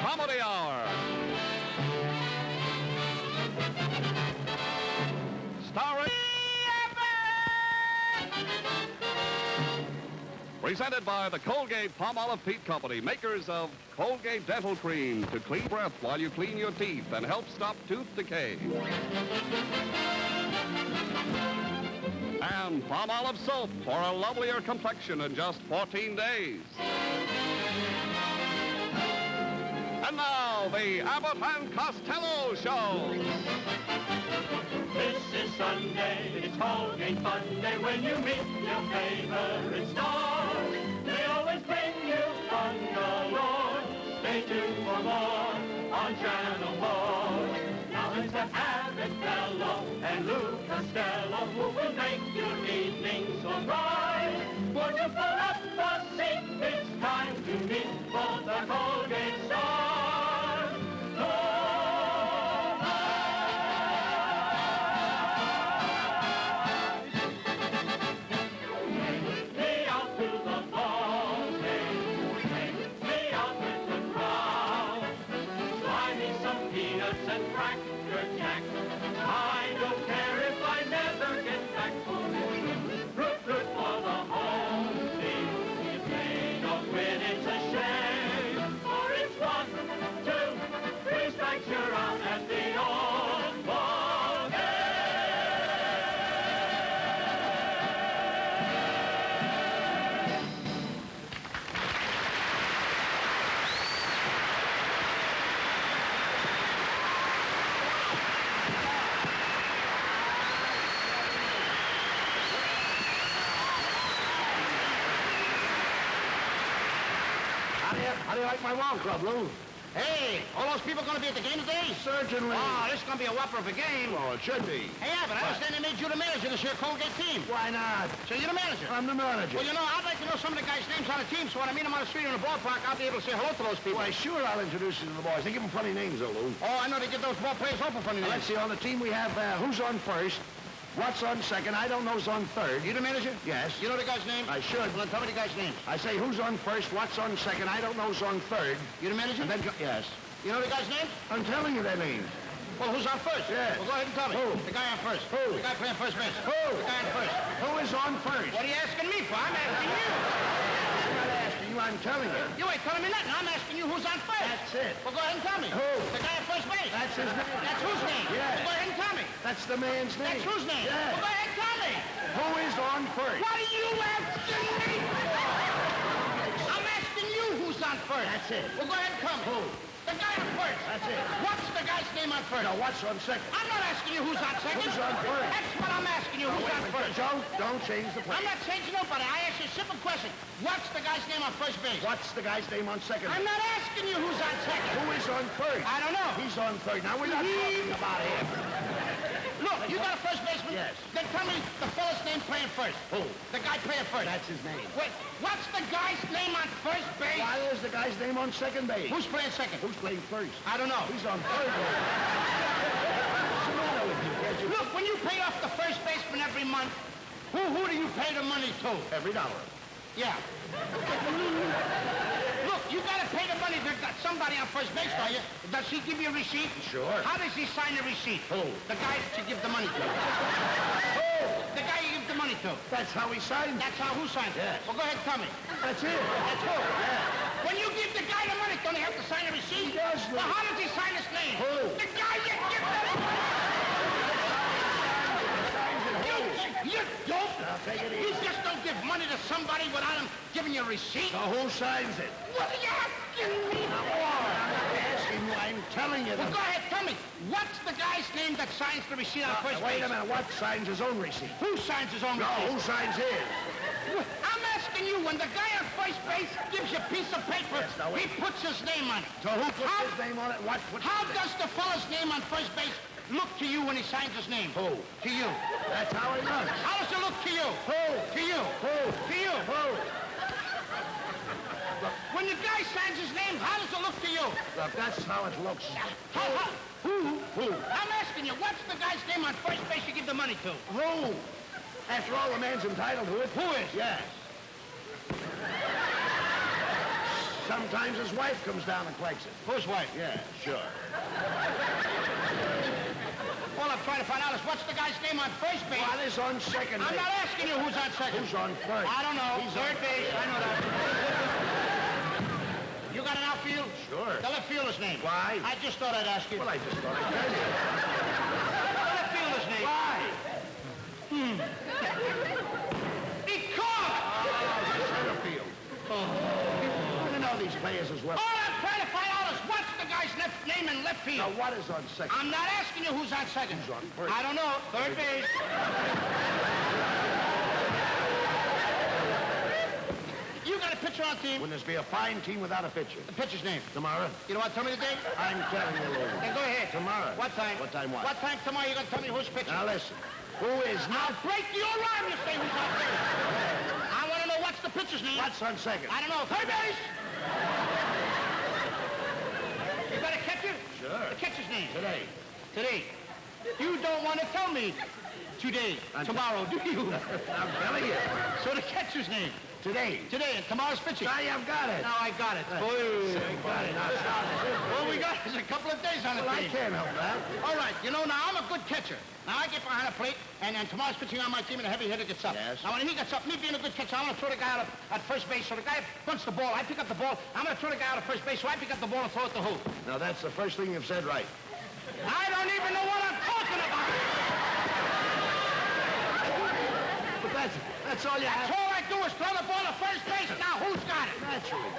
Comedy Hour. Starring... Presented by the Colgate-Palmolive Teeth Company, makers of Colgate Dental Cream to clean breath while you clean your teeth and help stop tooth decay. And Palmolive Soap for a lovelier complexion in just 14 days. And now, the Abbott and Costello Show. This is Sunday, it's Colgate Fun Day when you meet your favorite stars. They always bring you fun galore. Stay tuned for more on Channel 4. Now it's the Abbott fellow and Lou Costello who will make your evening so bright. Won't you pull up the seat? It's time to meet both the Colgate stars. And Cracker Jack. I don't care if I never get back. Root, root for the home team. If they don't win, it's a shame. For it's 1, 2, 3 strikes, you're out at the old ball game. How do you like my wall club, Lou? Hey, all those people going to be at the game today? Certainly. Oh, this is going to be a whopper of a game. Oh, it should be. Hey, Abbott, I understand they made you the manager of this here Colgate team. Why not? So you're the manager? I'm the manager. Well, you know, I'd like to know some of the guys' names on the team, so when I meet them on the street or in the ballpark, I'll be able to say hello to those people. Why, sure, I'll introduce you to the boys. They give them funny names, though, Lou. Oh, I know they give those ball players open funny names. Let's see, on the team we have who's on first, what's on second, I don't know's on third. You the manager? Yes. You know the guy's name? I should. Well, then tell me the guy's name. I say who's on first, what's on second, I don't know's on third. You the manager? And then, yes. You know the guy's name? I'm telling you their names. Well, who's on first? Yes. Well, go ahead and tell me. Who? The guy on first. Who? The guy playing first base. Who? The guy on first. Who is on first? What are you asking me for? I'm asking you. I'm not asking you, I'm telling you. You ain't telling me nothing. I'm asking you who's on first. That's it. Well, go ahead and tell me. Who? The guy on first base. That's his name. That's whose name? Yes. Well, go ahead and tell me. That's the man's name. That's whose name? Yes. Well, go ahead and tell me. Who is on first? What are you asking me? I'm asking you who's on first. That's it. Well, go ahead and tell me. Who? The guy on first. That's it. What's the guy's name on first? Now, what's on second? I'm not asking you who's on second. Who's on first? That's what I'm asking you. Who's Wait a on minute, first? Don't change the play. I'm not changing nobody. I asked you a simple question. What's the guy's name on first base? What's the guy's name on second? I'm not asking you who's on second. Who is on first? I don't know. He's on third. Now, we're not talking about him. Look, you got a first baseman? Yes. Then tell me the fella's name playing first. Who? The guy playing first. That's his name. Wait, what's the guy's name on first base? Why is the guy's name on second base? Who's playing second? Who's playing first? I don't know. He's on third base. What's the matter with you? Can't you... Look, when you pay off the first baseman every month, who do you pay the money to? Every dollar. Yeah. Look, you got to pay the money to somebody on first base, don't you? Does he give you a receipt? Sure. How does he sign the receipt? Who? The guy that you give the money to. Who? The guy you give the money to. That's how he signed it. That's how who signs it? Yes. Well, go ahead and tell me. That's it. That's who? Yeah. When you give the guy the money, don't he have to sign a receipt? He does, Well, Lou. how does he sign his name? Who? The guy you give the You dope! Now, take it You easy. just don't give money to somebody without him giving you a receipt? So who signs it? What are you asking me for? I'm not asking you. I'm telling you. Well, go ahead, tell me. What's the guy's name that signs the receipt on first Wait base? a minute. What signs his own receipt? Who signs his own No, receipt? who signs his? I'm asking you, when the guy on first base gives you a piece of paper, Yes, now he wait. puts his name on it. So who puts How- his name on it? What? How does the fella's name on first base look to you when he signs his name? Who? To you. That's how it looks. How does it look to you? Who? To you. Who? To you. Who? When the guy signs his name, how does it look to you? Look, that's how it looks. Who? Who? I'm asking you, what's the guy's name on first base you give the money to? Who? After all, the man's entitled to it. Who is? Yes. Sometimes his wife comes down and collects it. Whose wife? Yeah, sure. All I'm trying to find out is what's the guy's name on first base? What is on second base? I'm not asking you who's on second. Who's on first? I don't know. He's Third on base. I know that. You got an outfield? Sure. The left fielder's name. Why? I just thought I'd ask you. Well, I just thought I'd tell you. The left fielder's name. Why? Because! Center field. You know these players as well. All I'm trying to find out is what's the guy's name in left field. Now, what is on second? I'm not asking you who's on second. Who's on first? I don't know. Third base. You got a pitcher on team. Wouldn't this be a fine team without a pitcher? The pitcher's name. Tomorrow? You know what? Tell me the date. I'm telling you, Lou. Then go ahead. Tomorrow. What time? What time what? What time tomorrow you gonna tell me who's pitching? Now, listen. Who is I'll not... break your arm you say who's on first. I want to know what's the pitcher's name. What's on second? I don't know. Third base. You got a catcher? Sure. The catcher's name. Today. Today. You don't want to tell me today, tomorrow, do you? I'm telling you. So the catcher's name. Today. Today, and tomorrow's pitching. Now you've got it. Now I got it. Got it. Now stop it. All we got is a couple of days on the Well, I team. can't help that. All right, you know, now I'm a good catcher. Now I get behind a plate, and tomorrow's pitching on my team, and a heavy hitter gets up. Yes. Now when he gets up, me being a good catcher, I'm going to throw the guy out at first base. So the guy punts the ball. I pick up the ball. I'm going to throw the guy out at first base, so I pick up the ball and throw it to who? Now, that's the first thing you've said right. I don't even know what I'm talking about. But that's all you That's have. all I do is throw the ball to first base. Now who's got it? Naturally.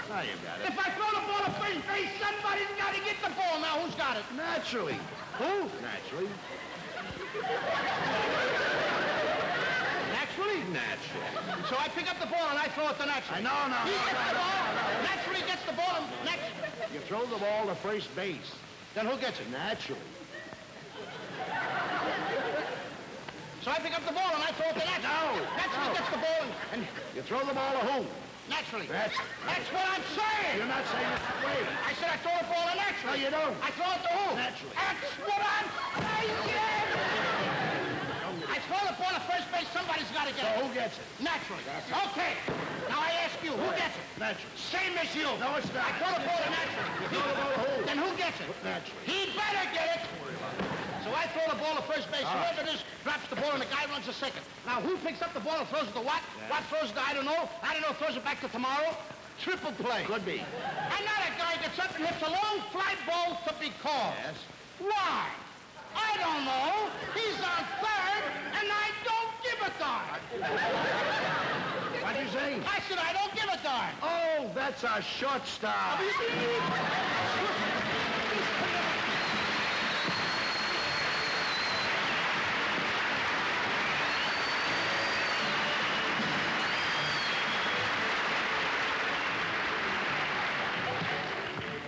Now you've got it. If I throw the ball to first base, somebody's got to get the ball. Now who's got it? Naturally. Who? Naturally. Naturally? Naturally. So I pick up the ball and I throw it to Naturally. No. He gets the ball. Naturally gets the ball. And You throw the ball to first base. Then who gets it? Naturally. So I pick up the ball and I throw it to Naturally. No. Naturally gets the ball and You throw the ball to who? Naturally. That's what I'm saying. You're not saying it that way. I said I throw the ball to Naturally. No, you don't. I throw it to who? Naturally. That's what I'm saying. I throw the ball to first base. Somebody's got to get So it. who gets it? Naturally. Okay. Now I ask you, who gets it? Naturally. Same as you. No, it's not. I throw the ball to Naturally. You throw the ball to who? Then who gets it? Naturally. He better get it. So I throw the ball to first base. Whoever it is drops the ball and the guy runs to second. Now who picks up the ball and throws it to what? What throws it to I don't know. I don't know. Throws it back to tomorrow. Triple play. Could be. Another guy gets up and hits a long fly ball to be called. Yes. Why? I don't know. He's on third, and I don't give a darn. What'd you say? I said I don't give a darn. Oh, that's a shortstop.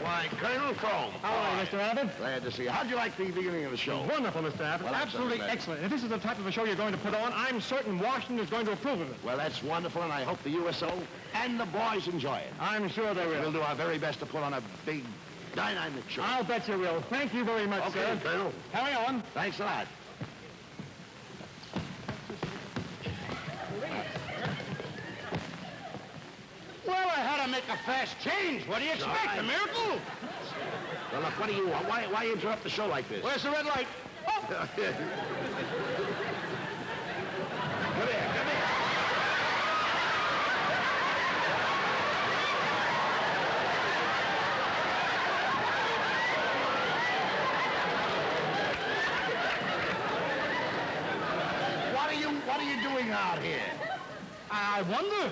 Why, Colonel Foam. How are you, Mr. Abbott? Glad to see you. How'd you like the beginning of the show? Wonderful, Mr. Abbott. Well, that's Absolutely something, excellent. If this is the type of a show you're going to put on, I'm certain Washington is going to approve of it. Well, that's wonderful, and I hope the USO and the boys enjoy it. I'm sure they We'll will. do our very best to put on a big, dynamic show. I'll bet you will. Thank you very much, Okay, sir. Colonel. Carry on. Thanks a lot. Well, I had to make a fast change. What do you expect? Right. A miracle? Well, look, what do you want? Why interrupt the show like this? Where's the red light? Oh, Come here, come here. What are you doing out here? I wonder.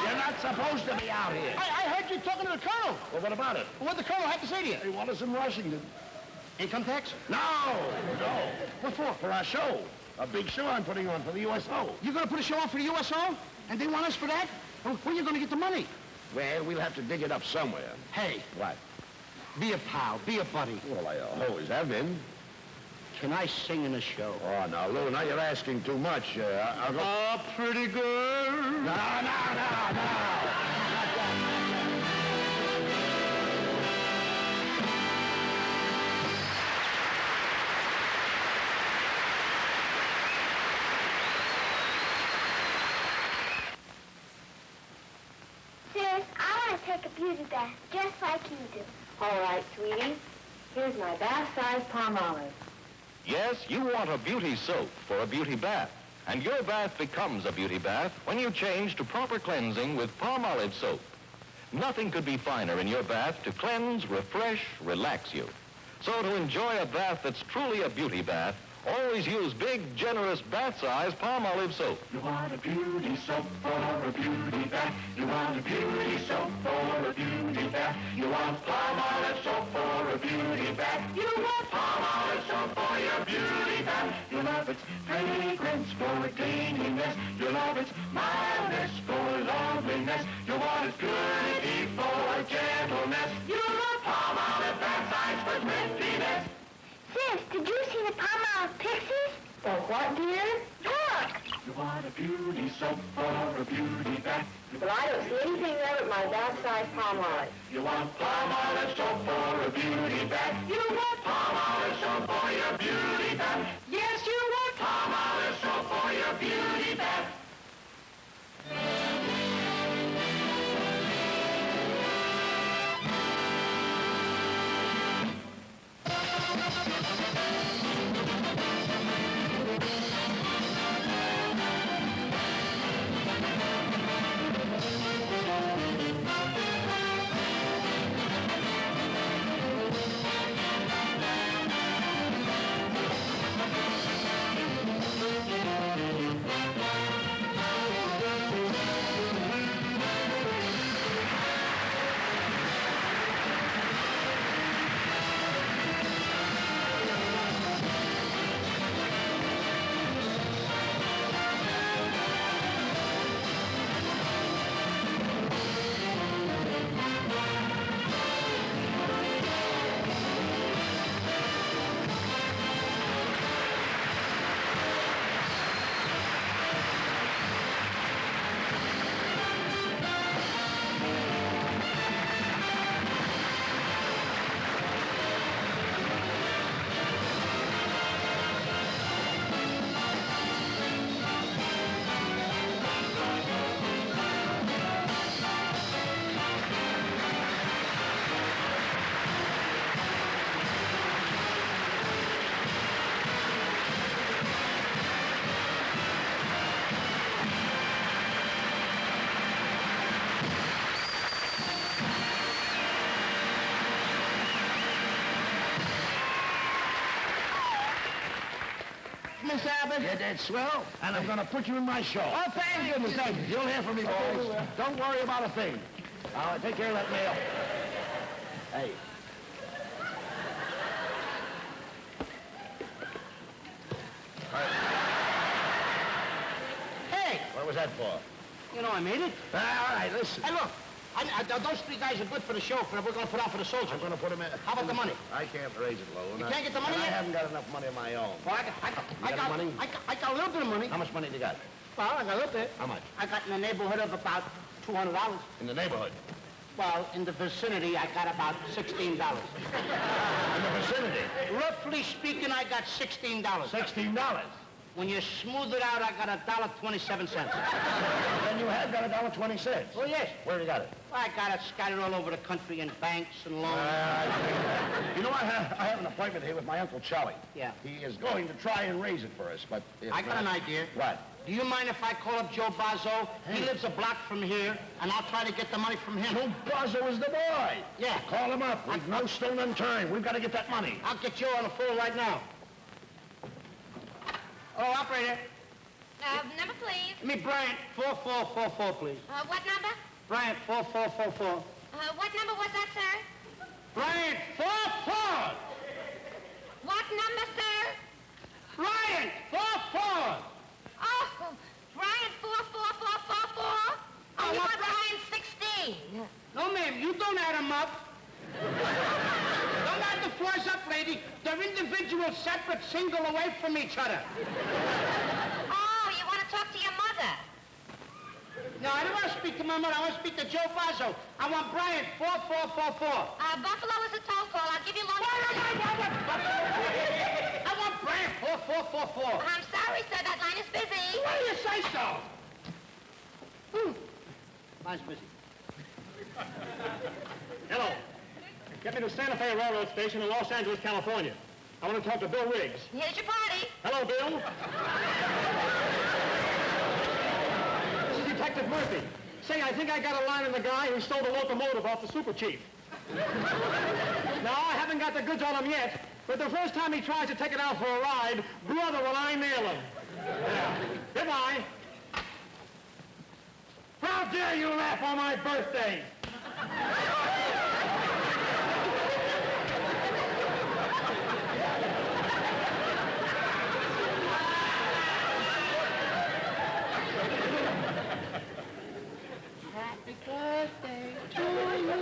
You're not supposed to be out here. I heard you talking to the colonel. Well, what about it? What'd the colonel have to say to you? They want us in Washington. Income tax? No. What for? For our show. A big show I'm putting on for the USO. You're going to put a show on for the USO? And they want us for that? Well, where are you going to get the money? Well, we'll have to dig it up somewhere. Hey, What? be a pal, be a buddy. Well, I always have been. Can I sing in a show? Oh, now, Lou, now you're asking too much. I'll go... A pretty girl. No. beauty bath, just like you do. All right, sweetie. Here's my bath-size palm olive. Yes, you want a beauty soap for a beauty bath. And your bath becomes a beauty bath when you change to proper cleansing with palm olive soap. Nothing could be finer in your bath to cleanse, refresh, relax you. So to enjoy a bath that's truly a beauty bath, always use big, generous bath-size palm olive soap. You want a beauty soap for a beauty bath. You want a beauty soap for a beauty bath. You want palm olive soap for a beauty bath. You want palm olive soap for your beauty bath. You love its fragrance for cleanliness. You love its mildness for loveliness. You want its purity for gentleness. You love palm olive bath-size for thriftiness. Sis, did you see the palm olive pixies? The what, dear? Look! You want a beauty soap for a beauty bath. Well, I don't see anything there but my bath-size palm olive. You want palm olive soap for a beauty bath. You want palm olive soap for your beauty bath. Yes, you want palm olive soap for your beauty bath. Miss Abbott? You did swell, and I'm going to put you in my show. Oh, thank goodness. Thank you. You'll hear from me, folks. Don't worry about a thing. I'll take care of that mail. Hey. Hey, What was that for? you know I made it. All right, listen. Hey, look. Those three guys are good for the show, but we're going to put on for the soldiers. I'm going to put him in. How about the money? I can't raise it low. You can't get the money I yet? haven't got enough money of my own. Well, You got money? I got a little bit of money. How much money you got? Well, I got a little bit. How much? I got in the neighborhood of about $200. In the neighborhood. Well, in the vicinity, I got about $16. In the vicinity. Roughly speaking, I got $16. $16. When you smooth it out, I got $1.27. Then you have got $1.20. Oh, yes. Where you got it? I got it scattered all over the country in banks and loans. You know, I have an appointment here with my Uncle Charlie. Yeah. He is going to try and raise it for us, but if, I got an idea. What? Do you mind if I call up Joe Bozzo? He lives a block from here, and I'll try to get the money from him. Joe Bozzo is the boy. Yeah. Call him up. We've no stone unturned. We've got to get that money. I'll get Joe on the phone right now. Oh, operator. Number, please. Give me Bryant 4444, please. What number? Bryant 4444. What number was that, sir? Bryant 44! What number, sir? Bryant 44! Oh, Brian 44444. Oh, And you what want Brian 16. No, ma'am, you don't add them up. Don't add the fours up, lady. They're individual, separate, single away from each other. Oh, you want to talk to your mother? No, I don't want to speak to my mother. I want to speak to Joe Bozzo. I want Brian 4444. Buffalo is a toll call. I'll give you long... I want Brian 4444. I'm sorry, sir. That line is busy. Why do you say so? Line's busy. Hello. Get me to Santa Fe Railroad Station in Los Angeles, California. I want to talk to Bill Riggs. Here's your party. Hello, Bill. This is Detective Murphy. Say, I think I got a line on the guy who stole the locomotive off the super chief. Now, I haven't got the goods on him yet, but the first time he tries to take it out for a ride, brother, will I nail him. Yeah. Goodbye. How dare you laugh on my birthday? Happy birthday to you.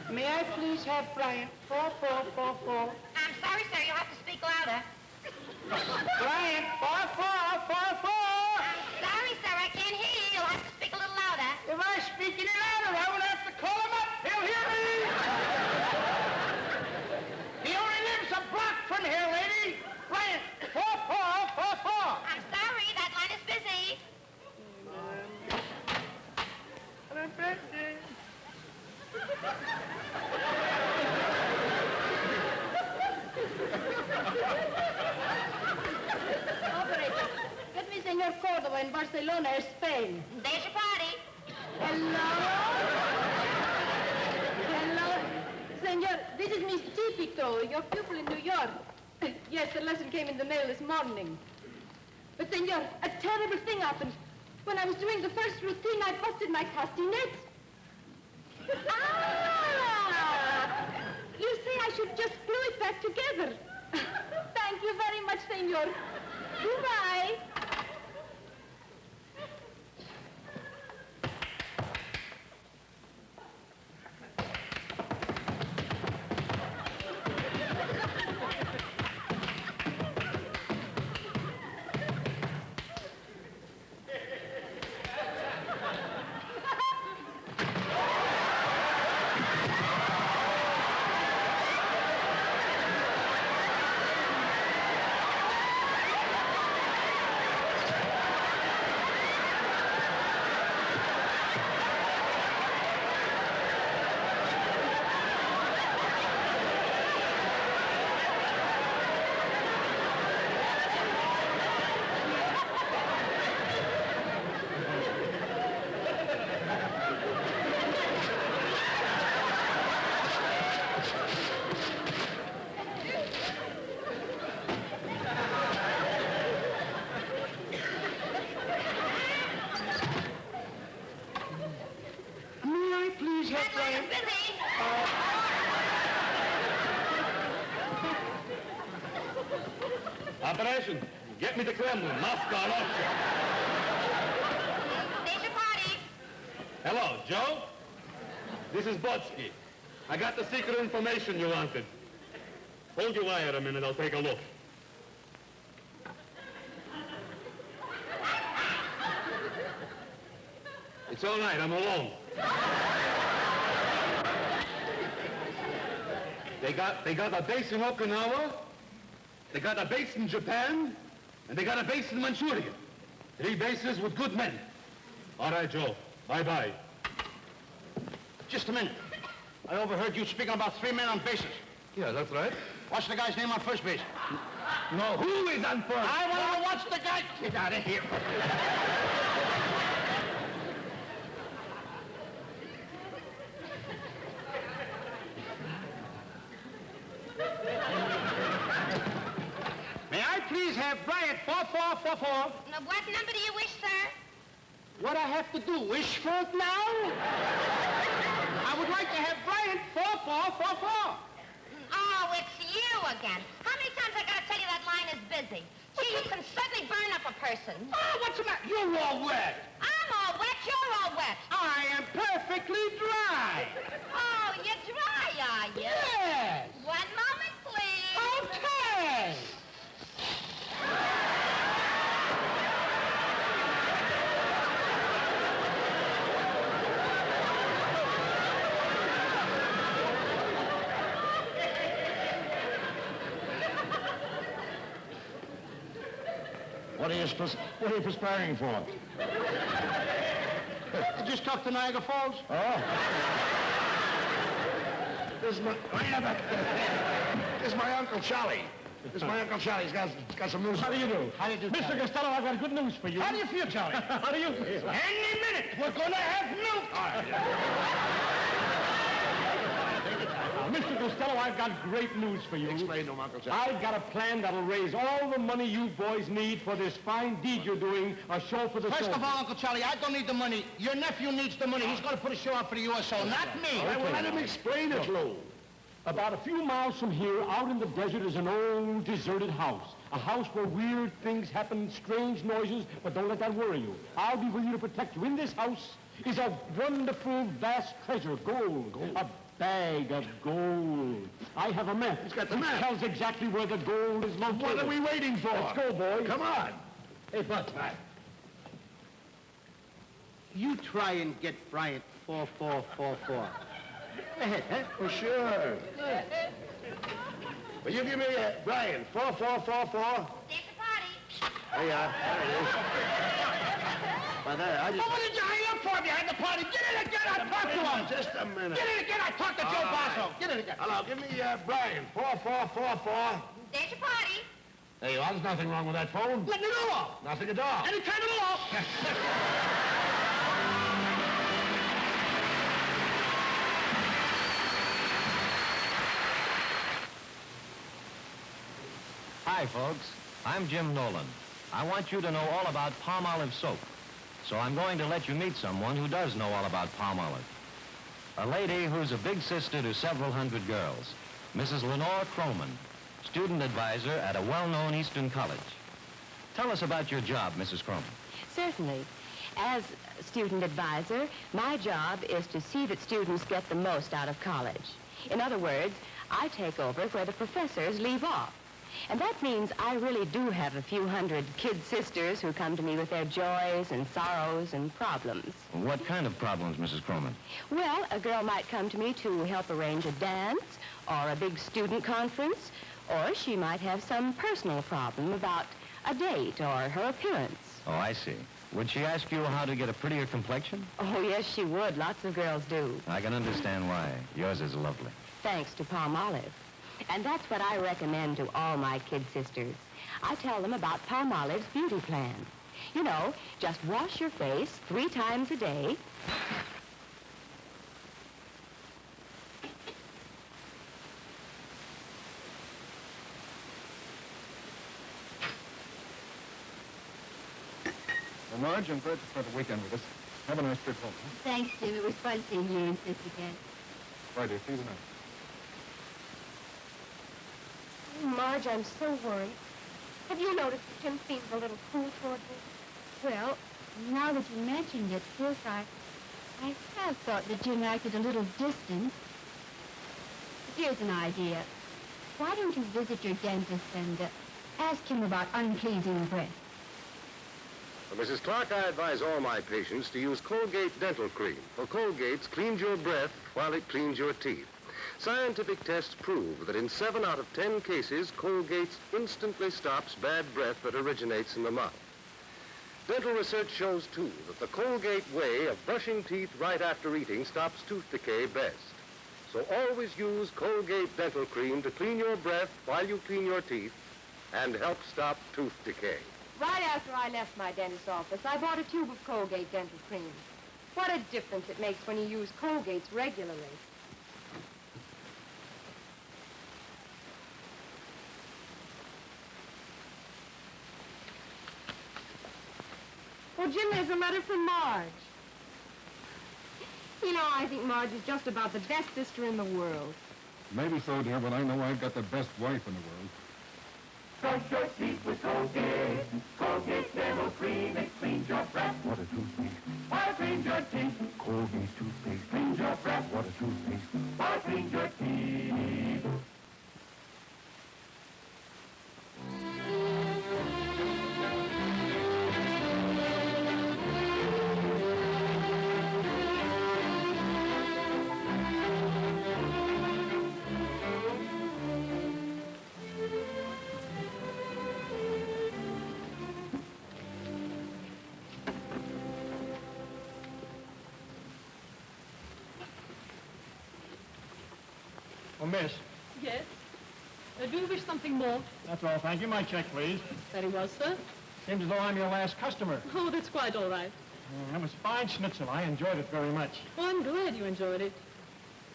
May I please have Bryant 4444? I'm sorry, sir. You'll have to speak louder. Bryant 4444. I'm sorry, sir. I can't hear you. You'll have to speak a little louder. If I speak any louder, I would have to call him up. He'll hear me. He only lives a block from here, lady. Bryant 4444. I'm sorry. That line is busy. Operator, get me Senor Cordova in Barcelona, Spain. There's your party. Hello? Hello? Senor, this is Miss Típico, your pupil in New York. Yes, the lesson came in the mail this morning. But, senor, a terrible thing happened. When I was doing the first routine, I busted my castanet. Ah! You say I should just glue it back together. Thank you very much, senor. Goodbye. That line is busy. Operation, get me to Kremlin, Moscow, Russia. There's your party. Hello, Joe? This is Botsky. I got the secret information you wanted. Hold your wire a minute, I'll take a look. It's all right, I'm alone. They got a base in Okinawa, they got a base in Japan, and they got a base in Manchuria. 3 bases with good men. All right, Joe. Bye-bye. Just a minute. I overheard you speaking about 3 men on bases. Yeah, that's right. What's the guy's name on first base? No, who is on first? I want to know what's the guy... Get out of here. May I please have Bryant 4444? Now, what number do you wish, sir? What I have to do, wish for it now? I would like to have Bryant 4444. Oh, it's you again. How many times I gotta tell you that line is busy? Gee, you can certainly burn up a person. Oh, what's the matter? You're all wet. I'm all wet, you're all wet. I am perfectly dry. Oh, you're dry, are you? Yes. 1 moment, please. Okay. What are you perspiring for? You just talked to Niagara Falls? Oh. This is my Uncle Charlie. This is my Uncle Charlie. He's got some news. How do you do? How do you do, Mr. Charlie? Costello, I've got good news for you. How do you feel, Charlie? How do you feel? Any minute, we're gonna have milk. Mr. Costello, I've got great news for you. Explain to him, Uncle Charlie. I've got a plan that'll raise all the money you boys need for this fine deed you're doing, a show for the First of soldiers. all, Uncle Charlie, I don't need the money. Your nephew needs the money. He's gonna put a show on for the USO, not me. All right, well, let him explain it, Lou. About a few miles from here, out in the desert, is an old, deserted house. A house where weird things happen, strange noises, but don't let that worry you. I'll be with you to protect you. In this house is a wonderful, vast treasure, gold. A bag of gold. I have a map. He's got the map. It tells exactly where the gold is located. What are we waiting for? Let's go, boys. Come on. Hey, Bud. You try and get Bryant 4444. Go ahead, huh? For sure. Will you give me Brian, 4444? There's the party. There you are. There it is. By there, I just... What did you hang up for behind the party? Get it again, I'll talk to him. Just a minute. Get it again, I talked to Joe Basso. Get it again. Hello, give me Brian, 4444. There's your party. There you are. There's nothing wrong with that phone. Let me know. Nothing at all. Any time at all. Hi, folks. I'm Jim Nolan. I want you to know all about palm olive soap. So I'm going to let you meet someone who does know all about palm olive. A lady who's a big sister to several hundred girls. Mrs. Lenore Croman, student advisor at a well-known Eastern college. Tell us about your job, Mrs. Croman. Certainly. As student advisor, my job is to see that students get the most out of college. In other words, I take over where the professors leave off. And that means I really do have a few hundred kid sisters who come to me with their joys and sorrows and problems. What kind of problems, Mrs. Croman? Well, a girl might come to me to help arrange a dance or a big student conference, or she might have some personal problem about a date or her appearance. Oh, I see. Would she ask you how to get a prettier complexion? Oh, yes, she would. Lots of girls do. I can understand why. Yours is lovely. Thanks to Palm Olive. And that's what I recommend to all my kid sisters. I tell them about Palm Olive's beauty plan. You know, just wash your face 3 times a day. Well, Marge, I'm glad to spend the weekend with us. Have a nice trip home. Huh? Thanks, Jim. It was fun seeing you and Sis again. Bye, dear. See you tonight. Marge, I'm so worried. Have you noticed that Jim seems a little cool toward me? Well, now that you mentioned it, Sis, I have thought that Jim acted a little distant. Here's an idea. Why don't you visit your dentist and ask him about unpleasing breath? Well, Mrs. Clark, I advise all my patients to use Colgate Dental Cream. For Colgate's cleans your breath while it cleans your teeth. Scientific tests prove that in 7 out of 10 cases, Colgate's instantly stops bad breath that originates in the mouth. Dental research shows, too, that the Colgate way of brushing teeth right after eating stops tooth decay best. So always use Colgate Dental Cream to clean your breath while you clean your teeth and help stop tooth decay. Right after I left my dentist's office, I bought a tube of Colgate dental cream. What a difference it makes when you use Colgate's regularly. Oh, Jim, there's a letter from Marge. You know, I think Marge is just about the best sister in the world. Maybe so, dear, but I know I've got the best wife in the world. Brush your teeth with Colgate. Colgate Dental Cream, it cleans your breath. What a toothpaste. Why cleans your teeth? Colgate toothpaste. Cleans your breath. What a toothpaste. Why cleans your teeth? miss. Yes. Do you wish something more? That's all, thank you. My check, please. Very well, sir. Seems as though I'm your last customer. Oh, that's quite all right. That was fine schnitzel. I enjoyed it very much. Oh, I'm glad you enjoyed it.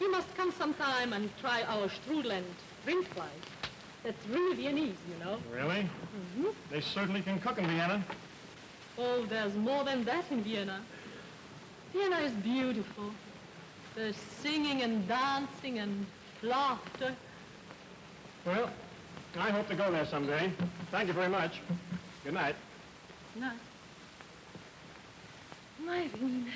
You must come sometime and try our strudel and rindfleisch. That's really Viennese, you know. Really? Mm-hmm. They certainly can cook in Vienna. Oh, there's more than that in Vienna. Vienna is beautiful. There's singing and dancing and laughter. Well, I hope to go there someday. Thank you very much. Good night. No. Irene.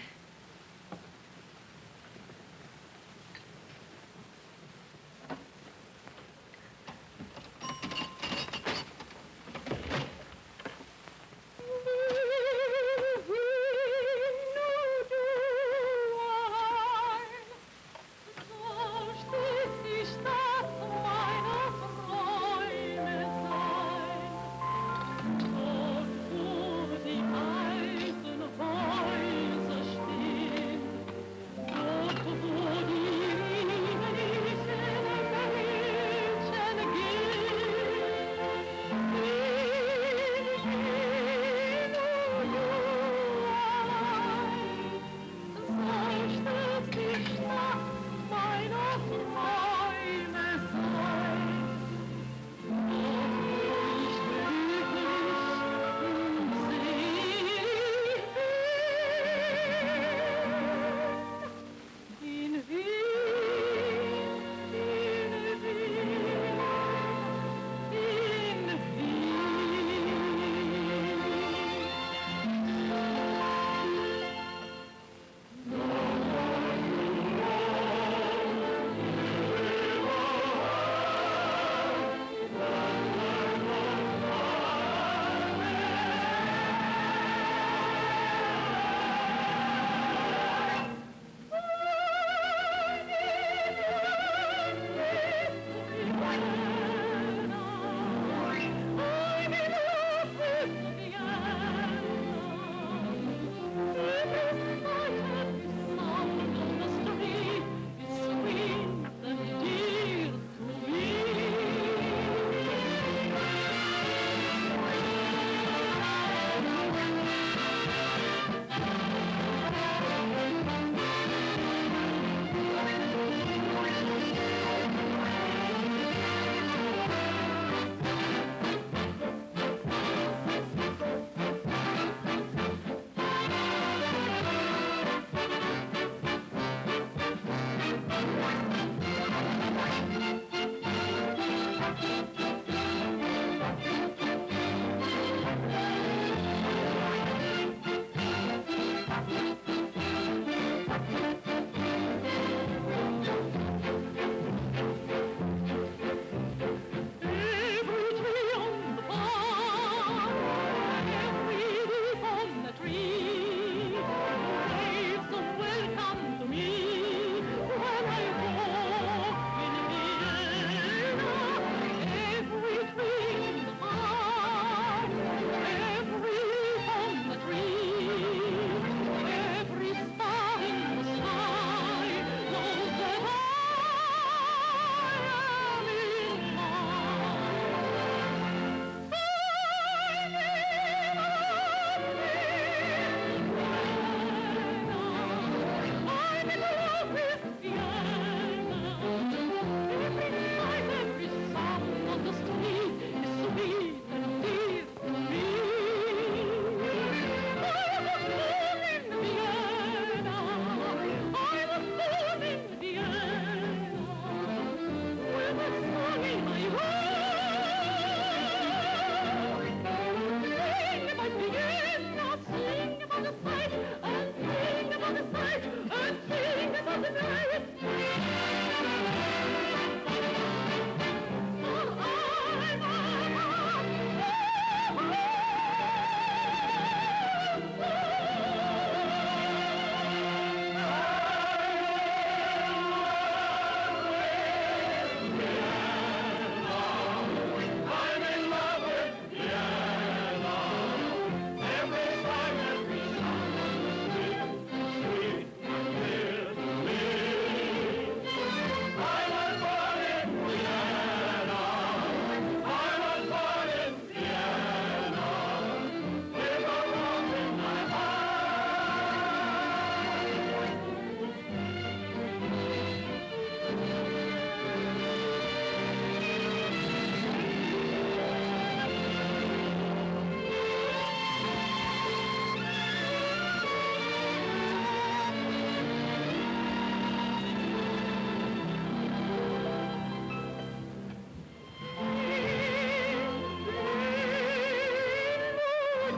Die Eisen Häuser stehen.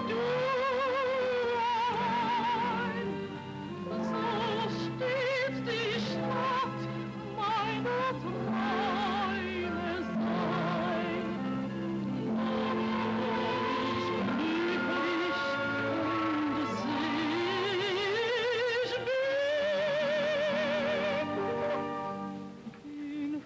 du ein, so steht die Stadt meiner Träume sein. Glücklich und selig bin in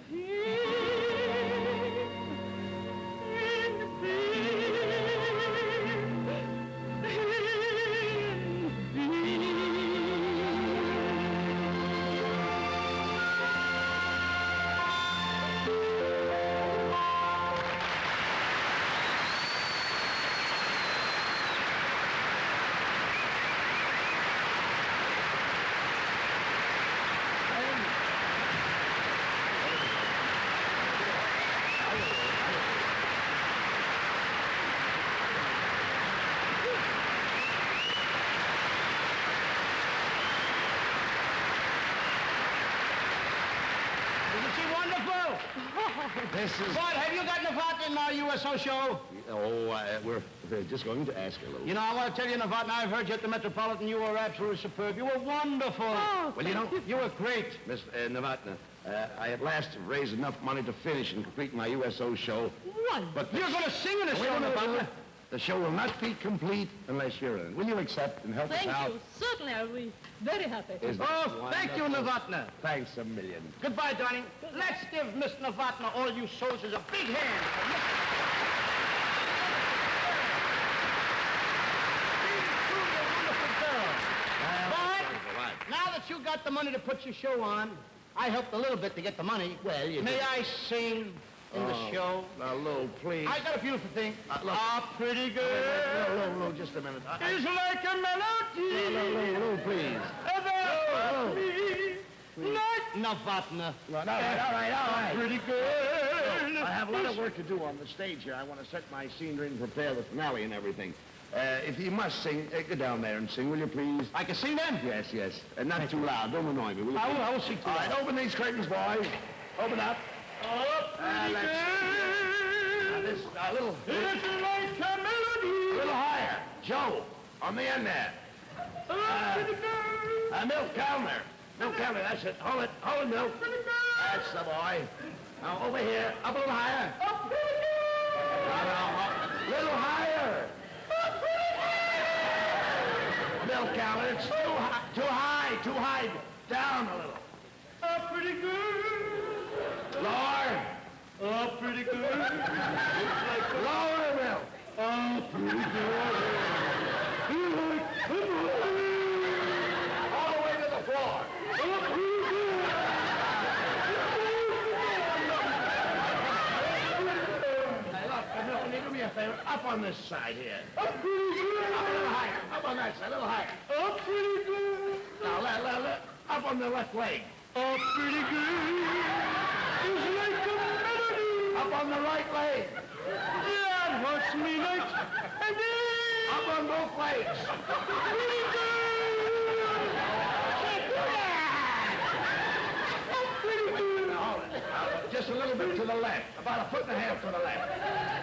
Isn't she wonderful? This is... Bud, have you got Novotny in our USO show? Oh, we're just going to ask her a little. You know, I want to tell you, Novotny, I've heard you at the Metropolitan. You were absolutely superb. You were wonderful. Oh, Well, you know, You were great. Miss Novotny, I at last have raised enough money to finish and complete my USO show. Wonderful. But You're going to sing in a Wait show, a minute, Novotny. The show will not be complete unless you're in it. Will you accept and help Thank us out? you. Certainly, I'll be very happy. Isn't it Oh, thank you, wonderful? Novotny. Thanks a million. Goodbye, darling. Let's give Miss Novotny, all you soldiers, a big hand. She's truly a wonderful girl. But now that you got the money to put your show on, I helped a little bit to get the money. Well, you May did. I sing in the show? Now, Lou, please. I got a beautiful thing. look. A pretty girl Lou, just a minute. is like a melody. Lou, please. About me. Like Novotny. All right. Pretty girl. I have a lot of work to do on the stage here. I want to set my scenery and prepare the finale and everything. If you must sing, go down there and sing, will you please? I can sing then? Yes. And not too loud. Don't annoy me, will you? I please? will sing too All right, loud. open these curtains, boys. Open up. Pretty let's- girl. Now, this, a little It's like a melody. higher. Joe, on the end there. Pretty girl. Milk Calmer, that's it. Hold it, Milk. That's the boy. Now, over here. Up a little higher. Now, little higher. Milk Calmer, it's too high. Down a little. A pretty girl. Lower. A pretty girl. Lower, Milk. A pretty girl. All the way to the floor. Hey, look, Milk, can you do me a favor? Up on this side here. Up a little higher. Up on that side, a little higher. A pretty girl. Now, up on the left leg. A pretty girl is like a melody. Up on the right leg. That hurts me like a day. Up on both legs. Pretty girl. Can't do that. A pretty girl. Now, hold it. Just a little bit to the left. About a foot and a half to the left.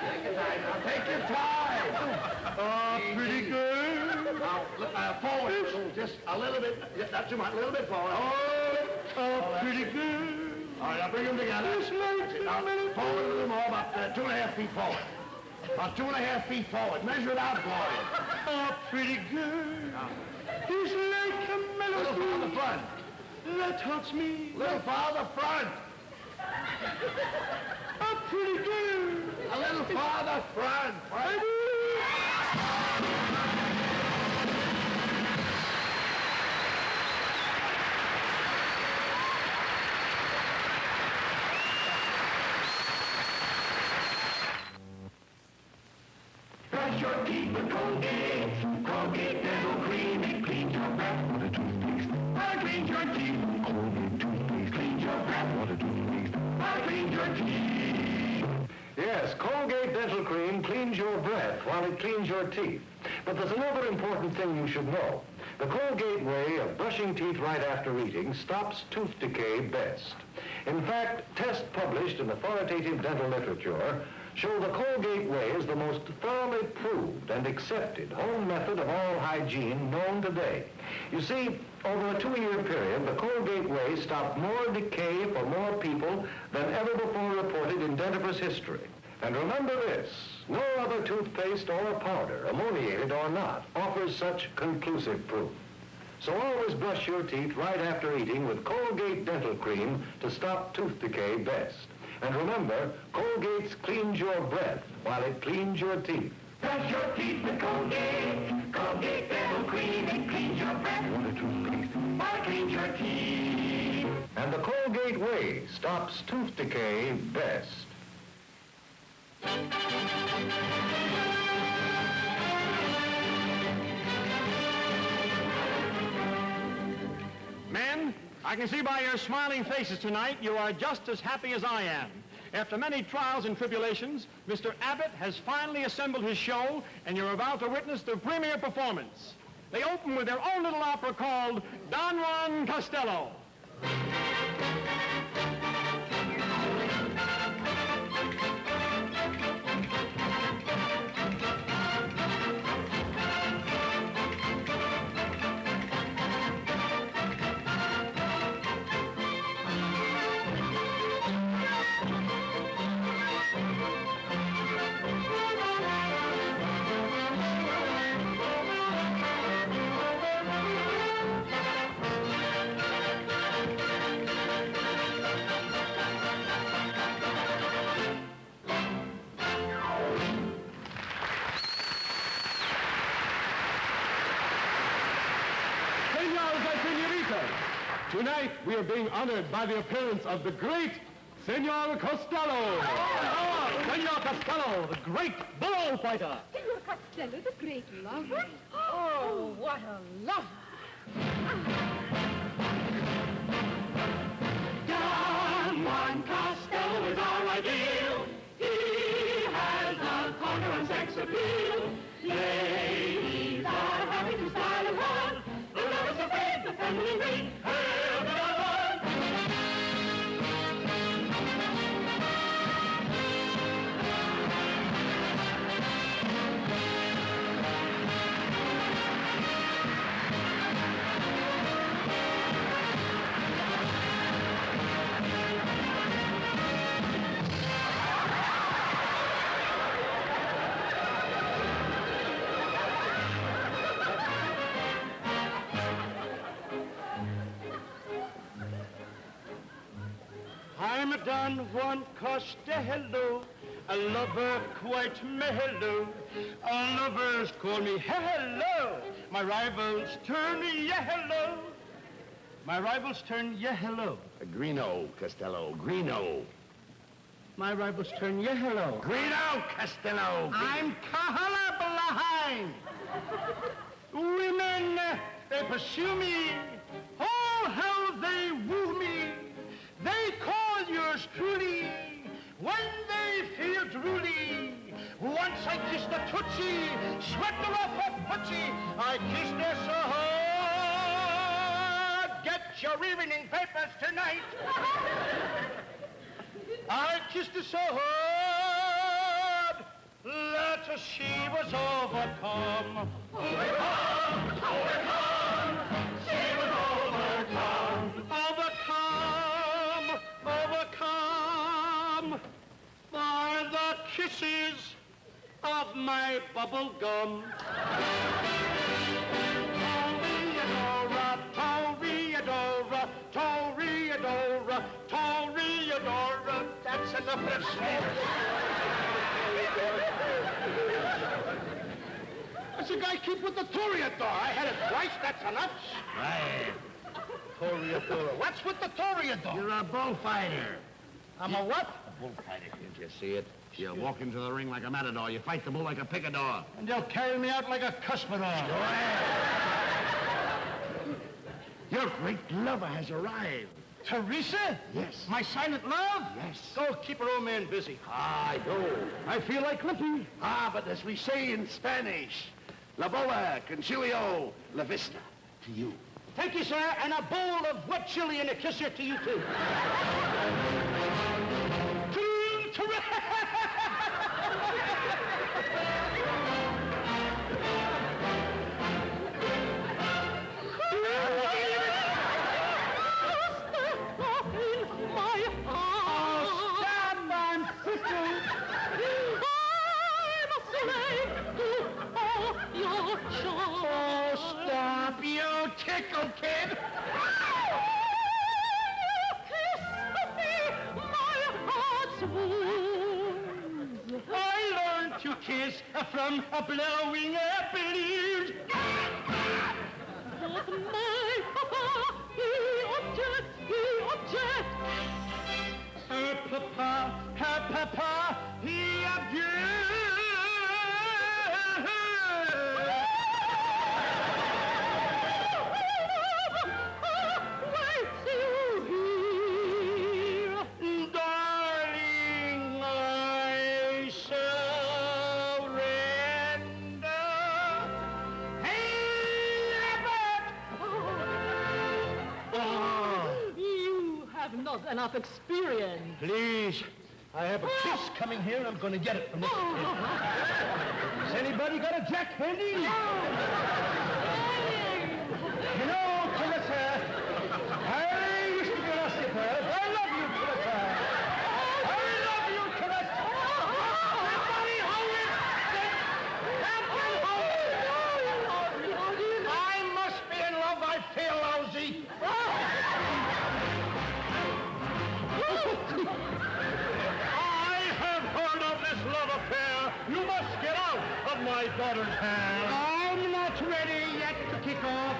Take your time now. Take your time. A pretty girl. Now, forward. Just a little bit. Not too much. A little bit forward. A pretty girl. All right, now bring them together. Now, forward a little more. About 2.5 feet forward. About 2.5 feet forward. Measure it out, Gloria. A pretty girl is like a Little melody. farther front. That hurts me. Little farther front. A pretty girl. A little farther front. Right? Brush your teeth with Colgate. Colgate Dental Cream. It cleans your breath with a toothpaste. I cleans your teeth with Colgate toothpaste. Cleans your breath with a toothpaste. I cleans your teeth. Yes, Colgate dental cream cleans your breath while it cleans your teeth. But there's another important thing you should know. The Colgate way of brushing teeth right after eating stops tooth decay best. In fact, tests published in authoritative dental literature show the Colgate way is the most thoroughly proved and accepted home method of oral hygiene known today. You see, over a 2-year period, the Colgate way stopped more decay for more people than ever before reported in dentifrice history. And remember this, no other toothpaste or powder, ammoniated or not, offers such conclusive proof. So always brush your teeth right after eating with Colgate dental cream to stop tooth decay best. And remember, Colgate's cleans your breath while it cleans your teeth. Brush your teeth with Colgate. Colgate dental cream. It cleans your breath. What a toothpaste. While it cleans your teeth. And the Colgate way stops tooth decay best. Men, I can see by your smiling faces tonight you are just as happy as I am. After many trials and tribulations, Mr. Abbott has finally assembled his show, and you're about to witness the premiere performance. They open with their own little opera called Don Juan Costello. Tonight, we are being honored by the appearance of the great Senor Costello. Senor Costello, the great bull fighter. Senor Costello, the great lover? Oh, what a lover. Don Juan Costello is our ideal. He has a corner on sex appeal. Ladies are happy to style him on. The lovers afraid, the family ring. I'm a Don Juan Costello, a lover quite mellow. Lovers call me hello. My rivals turn yellow. My rivals turn yellow. Greeno, Costello, Greeno. My rivals turn yellow. Greeno, Costello. I'm colorblind. Women, they pursue me. Oh, how they woo me. They call yours truly when they feel drooly. Once I kissed a tootsie, swept her off her putsie. I kissed her so hard. Get your evening papers tonight. I kissed her so hard that she was overcome. Overcome, overcome. She was overcome. Overcome by the kisses of my bubble gum. Toreadora, Toreadora, Toreadora, that's enough of smoke. What's the guy keep with the Toreador? I had it twice, that's enough. Right. Toreador. What's with the Toreador? You're a bullfighter. I'm a what? A bullfighter, can't you see it? You walk into the ring like a matador. You fight the bull like a picador. And they'll carry me out like a cuspidor. Your great lover has arrived. Teresa? Yes. My silent love? Yes. Go keep her old man busy. I do. I feel like limping. Ah, but as we say in Spanish, la bola, concilio, la vista, to you. Thank you, sir, and a bowl of wet chili and a kisser to you, too. Oh, stop, you tickle kid! I learned to kiss from a blowing apples. But my papa, he objects. Her papa, he objects. Wait till you hear. Darling, I surrender. Hey, Abbott! You have not enough experience. Please, I have a kiss coming here, and I'm going to get it from this kid. Has anybody got a jack handy? You know, Clarissa, I used to be an osteopath. I love you, Clarissa. I love you, Clarissa. Everybody hold it. Captain, hold it. I must be in love. I feel lousy. I have heard of this love affair. You must get out of my daughter's hands. I'm not ready yet to kick off.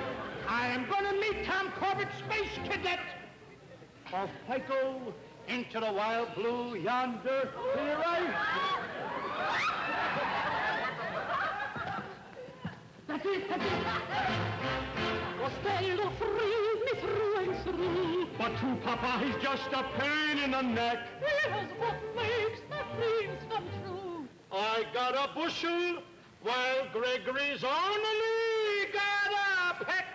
I am going to meet Tom Corbett, Space Cadet. Off Pico into the wild blue yonder. To your right. That's it, that's it. Costello freed me through and through. But to Papa, he's just a pain in the neck. Here's what makes the dreams come true. I got a bushel, while Gregory's only got a peck.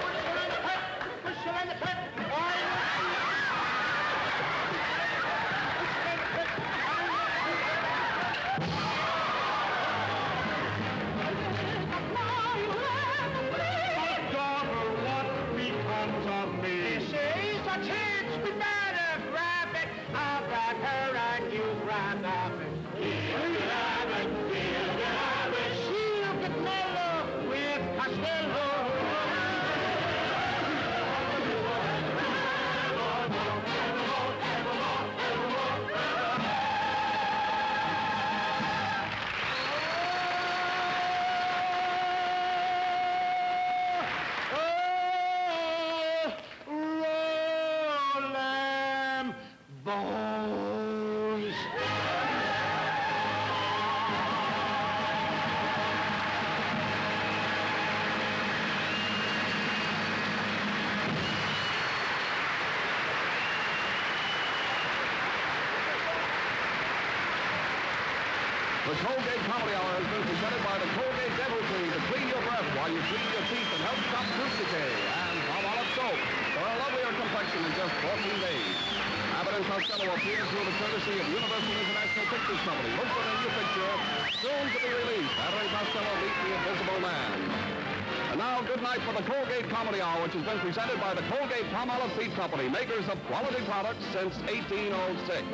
Bushel and a peck, bushel and a peck. The Colgate Comedy Hour has been presented by the Colgate Dental Cream to clean your breath while you clean your teeth and help stop tooth decay. And Palmolive Soap for a lovelier complexion in just 14 days. Abbott and Costello appears through the courtesy of Universal International Pictures Company. Look for their new picture, soon to be released. Abbott and Costello Meet the Invisible Man. And now, good night for the Colgate Comedy Hour, which has been presented by the Colgate Palmolive Peat Company, makers of quality products since 1806.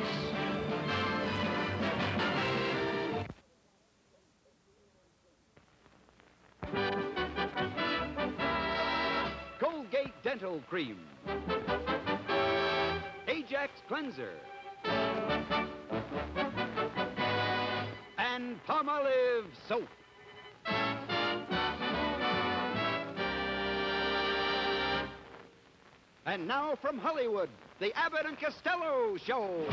Colgate Dental Cream. Ajax Cleanser. And Palmolive Soap. And now from Hollywood, the Abbott and Costello Show.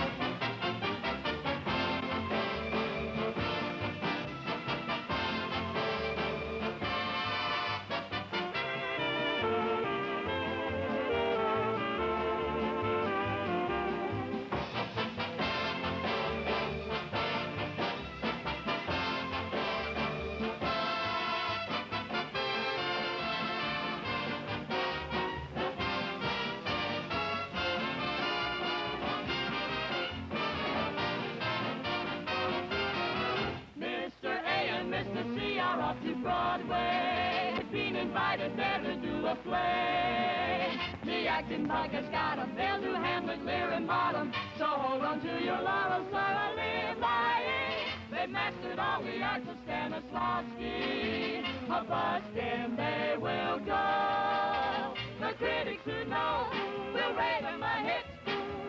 are off to Broadway, being invited there to do a play. The acting bug has got a bill to Hamlet, Lear, and Bottom, so hold on to your laurels, thoroughly lying. They've mastered all the arts of Stanislavski. A buskin' they will go. The critics who know will rate them a hit.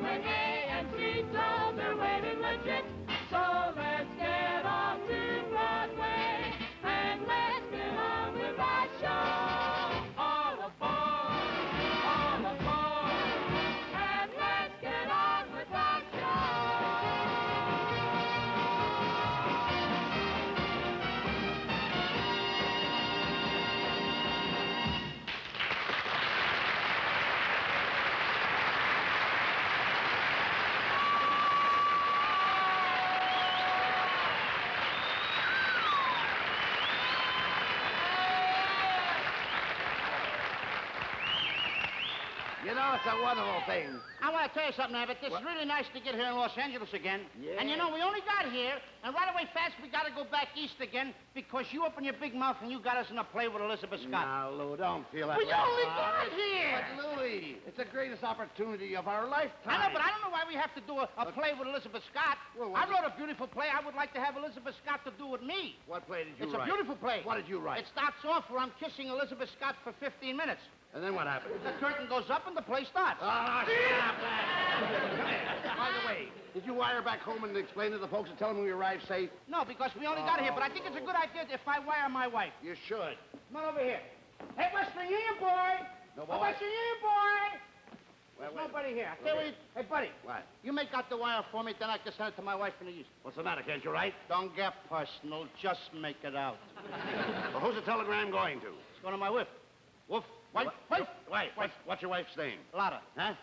When A and C don't, they're rated legit. So let's get on to Broadway and let's get on with our show. All aboard, and let's get on with our You know, it's a wonderful thing. I want to tell you something, Abbott. It's really nice to get here in Los Angeles again. Yeah. And you know, we only got here, and right away fast we got to go back east again because you opened your big mouth and you got us in a play with Elizabeth Scott. Now, Lou, don't feel that We way. only got here! But, Louie, it's the greatest opportunity of our lifetime. I know, but I don't know why we have to do a play with Elizabeth Scott. Well, I wrote a beautiful play. I would like to have Elizabeth Scott to do with me. What play did you It's write? a beautiful play. What did you write? It starts off where I'm kissing Elizabeth Scott for 15 minutes. And then what happened? The curtain goes up and the play starts. Ah, stop that! By the way, did you wire back home and explain to the folks and tell them we arrived safe? No, because we only got here, but I think it's a good idea if I wire my wife. You should. Come on over here. Hey, Western Union boy! No Oh, boy? Western Union boy! Well, There's nobody here. I tell you, hey, buddy. What? You make out the wire for me, then I can send it to my wife in the east. What's the matter? Can't you write? Don't get personal. Just make it out. Well, who's the telegram going to? It's going to my wife. Wife. Wife. What's your wife's name? Lotta. Huh?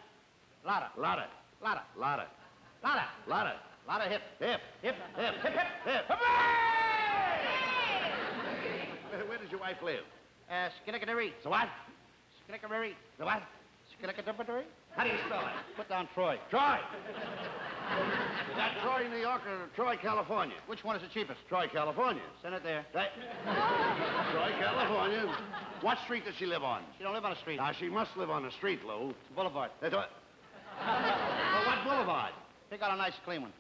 Lotta. Lotta. Lotta. Lotta. Lotta. Lotta. Lotta hip. Hip. Hip. Hip. Hip, hip. Hip. Hooray! Where does your wife live? Skinnickaderee. So what? Skinnickaderee. So what? Skinnickaderee. How do you spell it? Put down Troy. Troy. Is that Troy, New York, or Troy, California? Which one is the cheapest? Troy, California. Send it there. Right. Troy, California. What street does she live on? She don't live on a street. Now, she must live on a street, Lou. It's a boulevard. That's what? Well, what boulevard? Pick out a nice clean one.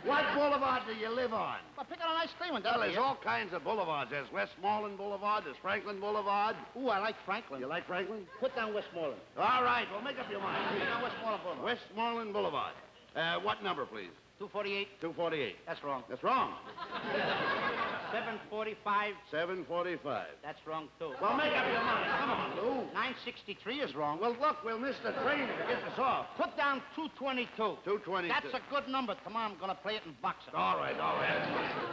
What boulevard do you live on? Well, pick out a nice clean one. Well, That'll there's be it. all kinds of boulevards. There's Westmoreland Boulevard, there's Franklin Boulevard. Ooh, I like Franklin. You like Franklin? Put down Westmoreland. All right, well, make up your mind. Put down Westmoreland Boulevard. Westmoreland Boulevard. What number, please? 248. 248. That's wrong. That's wrong. 745. 745. That's wrong, too. Well, make up your mind. Come on, Lou. 963 is wrong. Well, look, we'll miss the train if it gets us off. Put down 222. 222. That's a good number. Tomorrow I'm going to play it in boxing. All right, all right.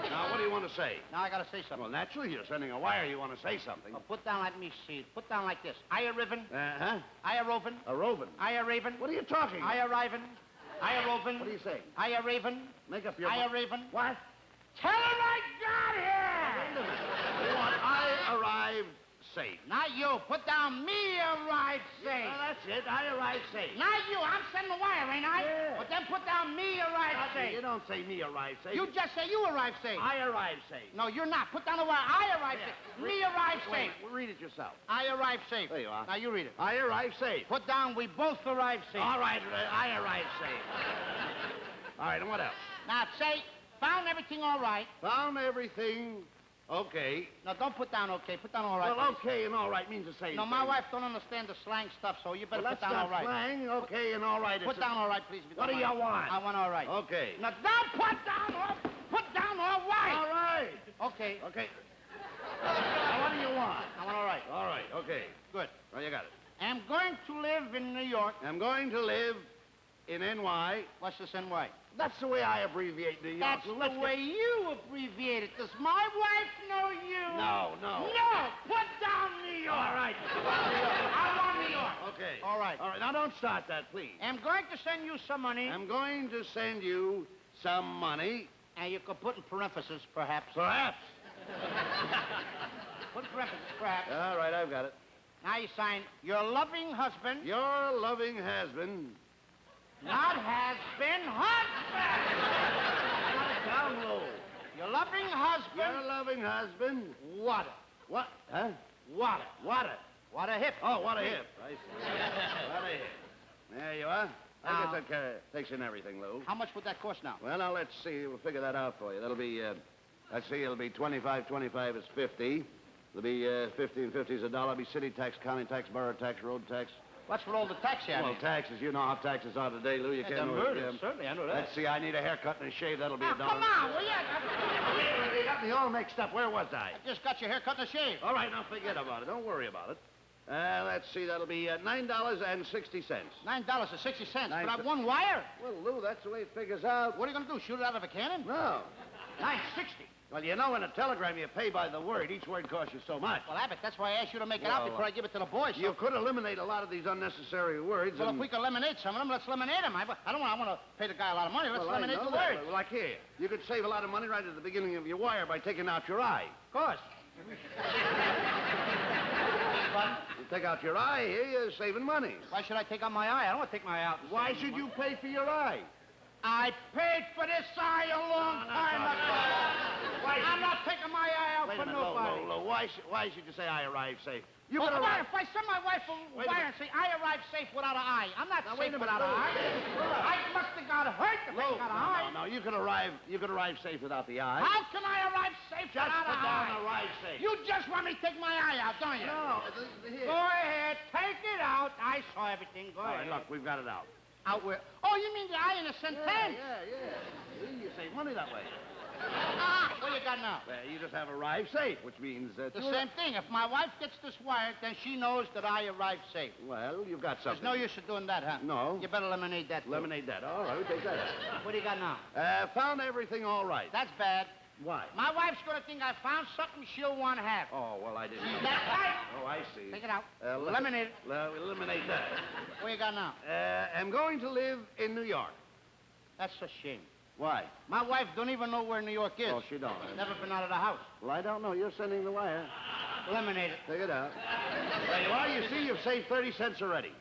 Now, what do you want to say? Now I got to say something. Well, naturally, you're sending a wire. You want to say something. Well, put down, let me see. Put down like this. I a riven. Uh-huh. I a rovin. A roving. I a raven. What are you talking I a riven. I a rovin. What are you saying? I a raven. Make up your I a raven. What? Tell him I got here! Wait a minute. You want I arrived safe. Not you. Put down me arrived safe. Well, that's it. I arrived safe. Not you. I'm sending the wire, ain't I? Yeah. But then put down me arrived safe. You don't say me arrived safe. You just say you arrived safe. I arrived safe. No, you're not. Put down the wire. I arrived safe. Me arrived Wait, safe. read it yourself. I arrived safe. There you are. Now you read it. I arrived safe. Put down we both arrived safe. All right, I arrived safe. All right, and what else? Now say, found everything all right. Found everything okay. No, don't put down okay. Put down all right. Well, please. okay and all right means the same No, thing. my wife don't understand the slang stuff, so you better Well, put that's down not all right. slang. Okay and all right. Put down all right, please. if you What don't do you mind. want? I want all right. Okay. Now don't put down all right. All right. Okay. Okay. Now, what do you want? I want all right. All right. Okay. Good. Well, you got it. I'm going to live in New York. I'm going to live in NY. What's this NY? That's the way I abbreviate New York. That's Well, the let's way you abbreviate it. Does my wife know you? No, no. No! Put down New York! All right. I want New York. Okay. All right. All right. Now, don't start that, please. I'm going to send you some money. I'm going to send you some money. And you could put in parentheses, perhaps. Perhaps. Put in parentheses, perhaps. All right, I've got it. Now you sign, your loving husband. Your loving husband. Not has been husband. Down low. Your loving husband. Your loving husband. Water. What? Huh? Water. Water. Water hip. Oh, what a hip. I see. What a hip. There you are. I guess that takes in everything, Lou. How much would that cost now? Well, now, let's see. We'll figure that out for you. That'll be, let's see, it'll be 25 is 50. It'll be 50 and 50 is $1. It'll be city tax, county tax, borough tax, road tax. What's for all the tax here? Well, taxes, you know how taxes are today, Lou. You Yeah, can't... they're murdered. Certainly, I know that. Let's see, I need a haircut and a shave. That'll be $1. Come on, will you? You got me all mixed up. Where was I? I just got your hair cut and a shave. All right, now forget about it. Don't worry about it. Let's see, that'll be $9.60. $9.60. But I've one wire. Well, Lou, that's the way it figures out. What are you going to do, shoot it out of a cannon? No. $9.60. Well, you know, in a telegram, you pay by the word. Each word costs you so much. Well, Abbott, that's why I asked you to make it out before I give it to the boys. You could eliminate a lot of these unnecessary words. Well, if we could eliminate some of them, let's eliminate them. I want to pay the guy a lot of money. Let's eliminate the words. Well, like here, you could save a lot of money right at the beginning of your wire by taking out your eye. Of course. You take out your eye here, you're saving money. Why should I take out my eye? I don't want to take my eye out. Why should you pay for your eye? I paid for this eye a long time ago. I'm not taking my eye out for nobody. Low. Why should you say I arrived safe? You Well, could come on, arrive... if I send my wife a wire and say, I arrived safe without an eye, I'm not safe without an eye. I must have got hurt if I got an eye. No, you could arrive safe without the eye. How can I arrive safe Just without put an down eye? arrive safe. You just want me to take my eye out, don't you? No, here. Go ahead, take it out. I saw everything. Go All ahead. right, look, we've got it out. Out where? Oh, you mean the eye in a sentence? Yeah. You save money that way. What do you got now? Well, you just have arrived safe, which means that... The same thing. If my wife gets this wire, then she knows that I arrived safe. Well, you've got something. There's no use of doing that, huh? No. You better eliminate that, too. Eliminate that. All right, we take that out. What do you got now? Found everything all right. That's bad. Why? My wife's going to think I found something she'll want to have. Oh, well, I didn't know. That's right. Oh, I see. Take it out. Eliminate it. Eliminate that. What you got now? I'm going to live in New York. That's a shame. Why? My wife don't even know where New York is. Oh, she don't. Never been out of the house. Well, I don't know. You're sending the wire. Eliminate it. Take it out. There you are. You see, you've saved 30 cents already.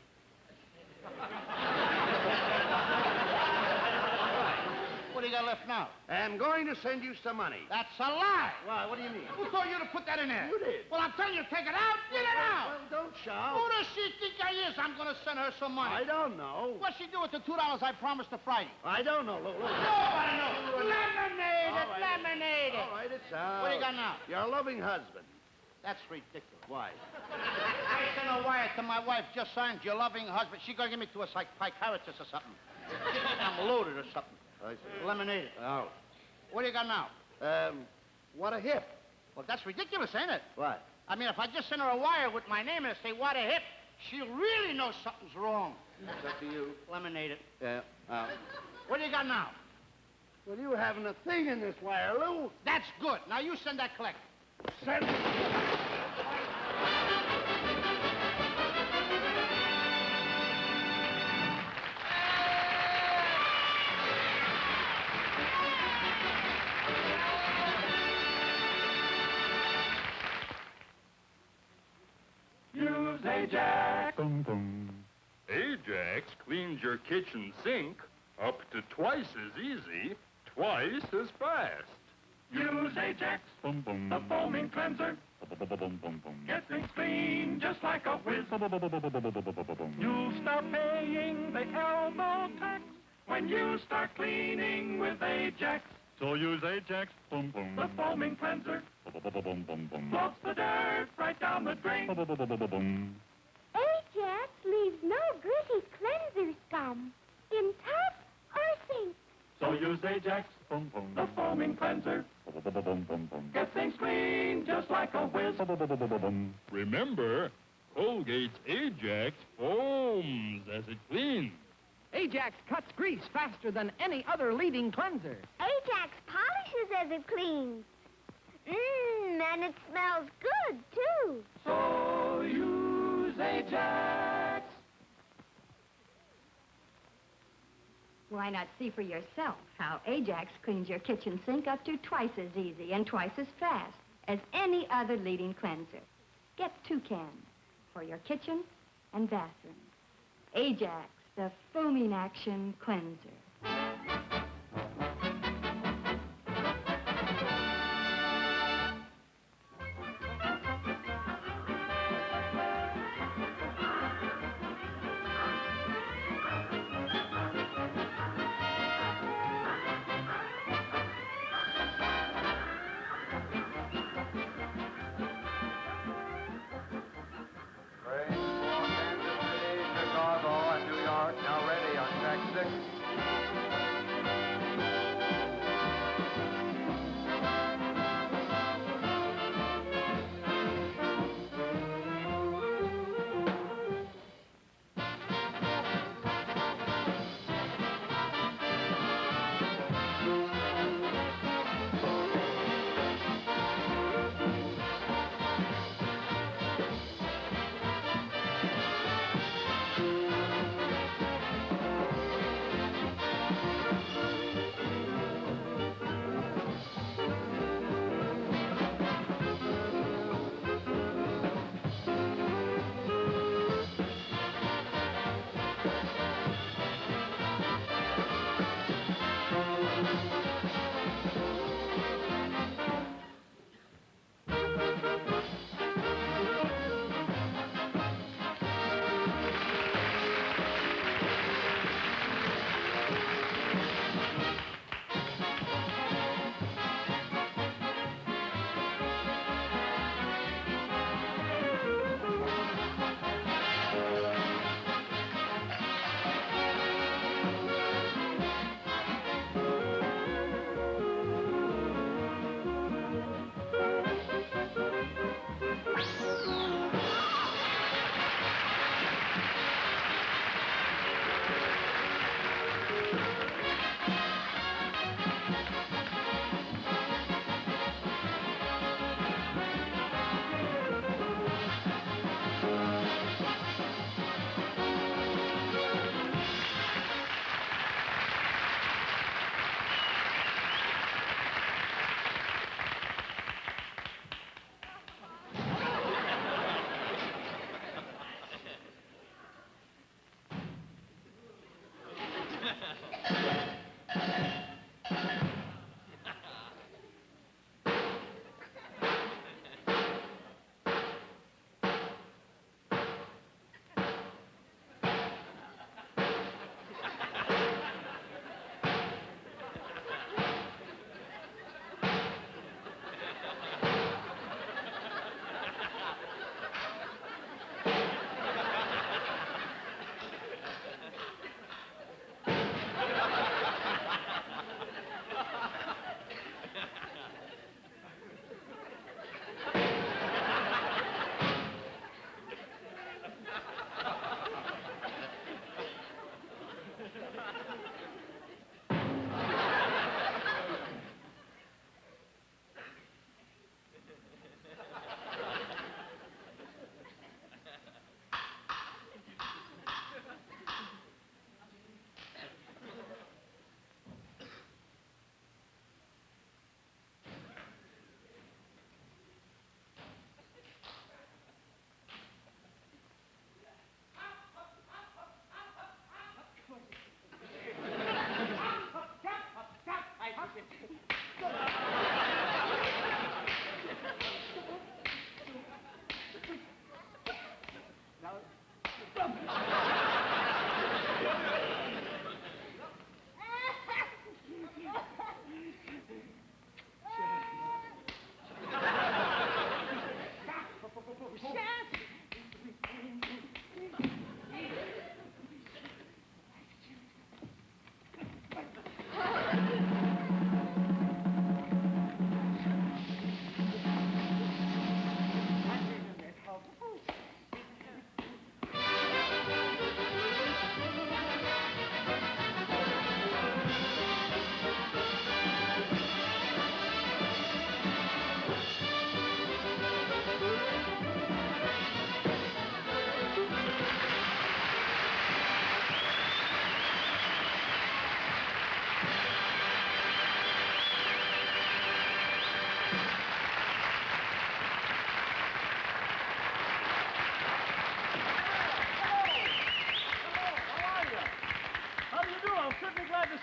What do you got left now? I'm going to send you some money. That's a lie. Why? What do you mean? Who told you to put that in there? You did. Well, I'm telling you, take it out. Get it out. Well, don't shout. Who does she think I is? I'm going to send her some money. I don't know. What's she do with the $2 I promised her Friday? I don't know. Look. Nobody knows. Lemonade it, lemonade it. All right, it's out. What do you got now? Your loving husband. That's ridiculous. Why? I sent a wire to my wife, just signed your loving husband. She going to give me to a psychiatrist or something. I'm loaded or something. I see. Eliminate it. Oh. What do you got now? What a hip. Well, that's ridiculous, ain't it? What? I mean, if I just send her a wire with my name and say, what a hip, she'll really know something's wrong. It's up to you. Eliminate it. Yeah. What do you got now? Well, you haven't a thing in this wire, Lou. That's good. Now you send that collect. Send it. Use Ajax. Boom, boom. Ajax cleans your kitchen sink up to twice as easy, twice as fast. Use Ajax. Boom, boom. The foaming cleanser. Boom, boom, boom, boom. Get things clean just like a whiz. Boom. You'll stop paying the elbow tax when you start cleaning with Ajax. So use Ajax. Boom, boom. The foaming cleanser Boom, boom, boom. floats the dirt right down the drain. Boom. Ajax leaves no gritty cleanser scum in tub or sink. So use Ajax. Boom, boom. The foaming cleanser. Boom, boom, boom. Get things clean just like a whiz. Remember, Colgate's Ajax foams as it cleans. Ajax cuts grease faster than any other leading cleanser. Ajax polishes as it cleans. And it smells good, too. So use Ajax. Why not see for yourself how Ajax cleans your kitchen sink up to twice as easy and twice as fast as any other leading cleanser? Get 2 cans for your kitchen and bathroom. Ajax, the foaming action cleanser.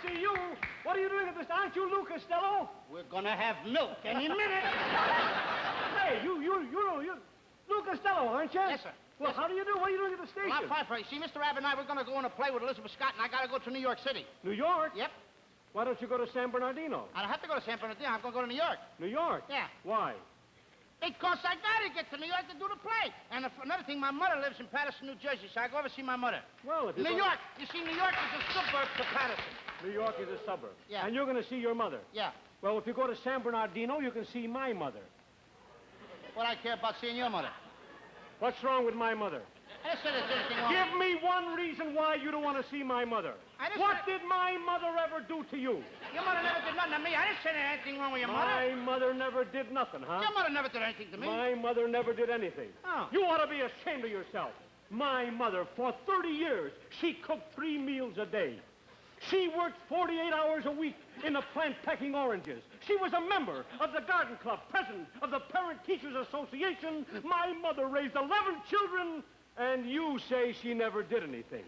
See you. What are you doing at this? Aren't you Lou Costello? We're gonna have milk any minute. Hey, you, Lou Costello, aren't you? Yes, sir. Well, Yes, how do you do? What are you doing at the station? Well, I'm fine, Frank. See, Mr. Abbott and I, we're gonna go on a play with Elizabeth Scott, and I gotta go to New York City. New York? Yep. Why don't you go to San Bernardino? I don't have to go to San Bernardino. I'm gonna go to New York. New York? Yeah. Why? Because I gotta get to New York to do the play. And another thing, my mother lives in Paterson, New Jersey, so I go over to see my mother. Well, if you New York. You see, New York is a suburb to Paterson. New York is a suburb. Yeah. And you're going to see your mother. Yeah. Well, if you go to San Bernardino, you can see my mother. What I care about seeing your mother? What's wrong with my mother? I just said there's anything wrong. Give me one reason why you don't want to see my mother. What did my mother ever do to you? Your mother never did nothing to me. I didn't say there's anything wrong with your mother. My mother never did nothing, huh? Your mother never did anything to me. My mother never did anything. Oh. You ought to be ashamed of yourself. My mother, for 30 years, she cooked 3 meals a day. She worked 48 hours a week in the plant packing oranges. She was a member of the garden club, president of the Parent Teachers Association. My mother raised 11 children, and you say she never did anything.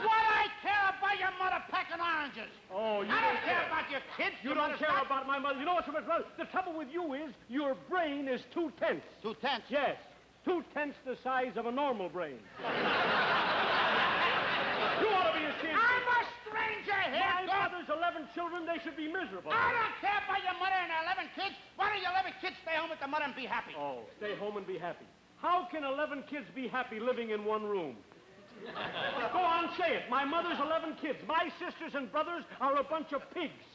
What I care about your mother packing oranges? Oh, you I don't care about your kids. You don't care about my mother. You know what's the matter? The trouble with you is your brain is 2/10. 2/10? Yes. 2/10 the size of a normal brain. You ought to be ashamed. I'm a stranger here. My mother's 11 children. They should be miserable. I don't care about your mother and her 11 kids. Why don't your 11 kids stay home with the mother and be happy? Oh, stay home and be happy. How can 11 kids be happy living in one room? Go on, say it. My mother's 11 kids. My sisters and brothers are a bunch of pigs.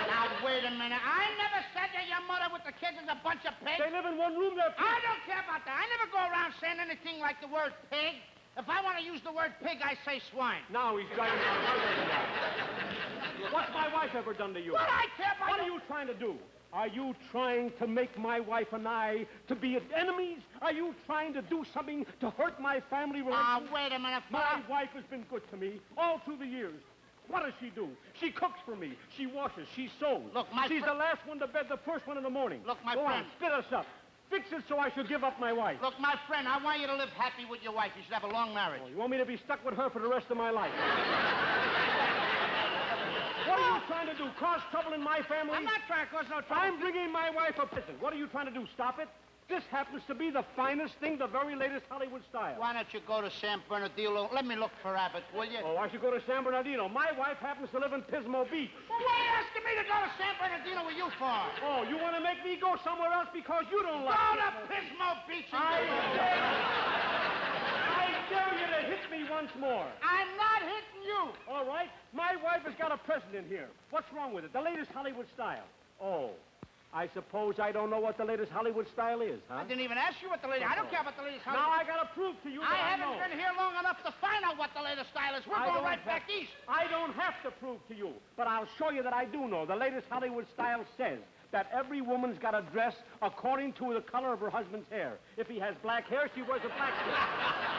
Now, wait a minute. I never said that your mother with the kids is a bunch of pigs. They live in one room. They're pigs. I don't care about that. I never go around saying anything like the word pig. If I want to use the word pig, I say swine. Now he's driving my wife. What's my wife ever done to you? What I care about? What are you trying to do? Are you trying to make my wife and I to be enemies? Are you trying to do something to hurt my family relations? Wait a minute. My wife has been good to me all through the years. What does she do? She cooks for me. She washes. She sews. Look, She's the last one to bed, the first one in the morning. Look, my Go friend. on, spit us up. Fix it so I should give up my wife. Look, my friend, I want you to live happy with your wife. You should have a long marriage. Oh, you want me to be stuck with her for the rest of my life? What are you trying to do? Cause trouble in my family? I'm not trying to cause no trouble. I'm bringing my wife a present. What are you trying to do? Stop it? This happens to be the finest thing, the very latest Hollywood style. Why don't you go to San Bernardino? Let me look for Abbott, will you? Oh, I should go to San Bernardino. My wife happens to live in Pismo Beach. Well, what are you asking me to go to San Bernardino with you for? Oh, you want to make me go somewhere else because you don't like Go to Pismo Beach and I dare you to hit me once more. I'm not hitting you. All right. My wife has got a present in here. What's wrong with it? The latest Hollywood style. Oh, I suppose I don't know what the latest Hollywood style is, huh? I didn't even ask you what the latest... I don't care about the latest Hollywood... Now I got to prove to you that I haven't know. been here long enough to find out what the latest style is. We're going right back east. I don't have to prove to you, but I'll show you that I do know. The latest Hollywood style says that every woman's got to dress according to the color of her husband's hair. If he has black hair, she wears a black dress.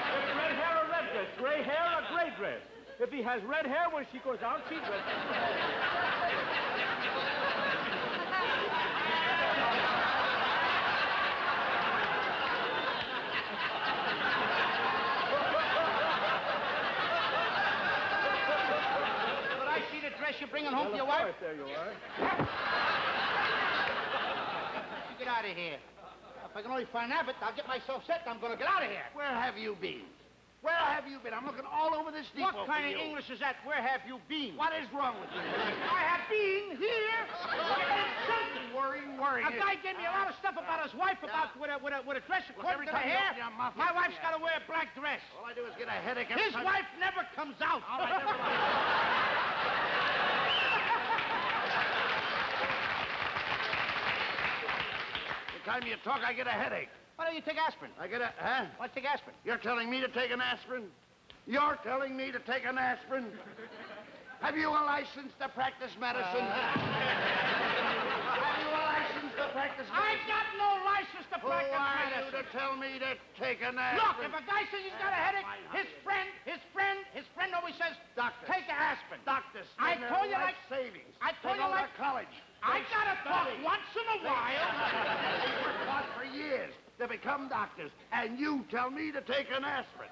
If red hair, a red dress. Gray hair, a gray dress. If he has red hair, when she goes out, she dresses. But I see the dress you're bringing home to your wife. wife, there you are. You get out of here. If I can only find Abbott, I'll get myself set. I'm going to get out of here. Where have you been? Where have you been? I'm looking all over this depot What kind for of you. English is that? Where have you been? What is wrong with you? I have been here. Worrying. A guy gave me a lot of stuff about his wife, about with a dress according to the time you hair. open your mouth, My you wife's see got to wear a black dress. All I do is get a headache. His wife never comes out. All right, never mind. Every time you talk, I get a headache. Why don't you take aspirin? I get a, huh? Why don't you take aspirin? You're telling me to take an aspirin? You're telling me to take an aspirin? Have you a license to practice medicine? Have you a license to practice medicine? I got no license to practice Who are medicine. you to tell me to take an aspirin? Look, if a guy says he's got a headache, his friend always says, Doctor. Take an aspirin. Doctors, I told you life like savings. I told They you go like to college. I They gotta talk study. once in a while. They work hard for years to become doctors, and you tell me to take an aspirin.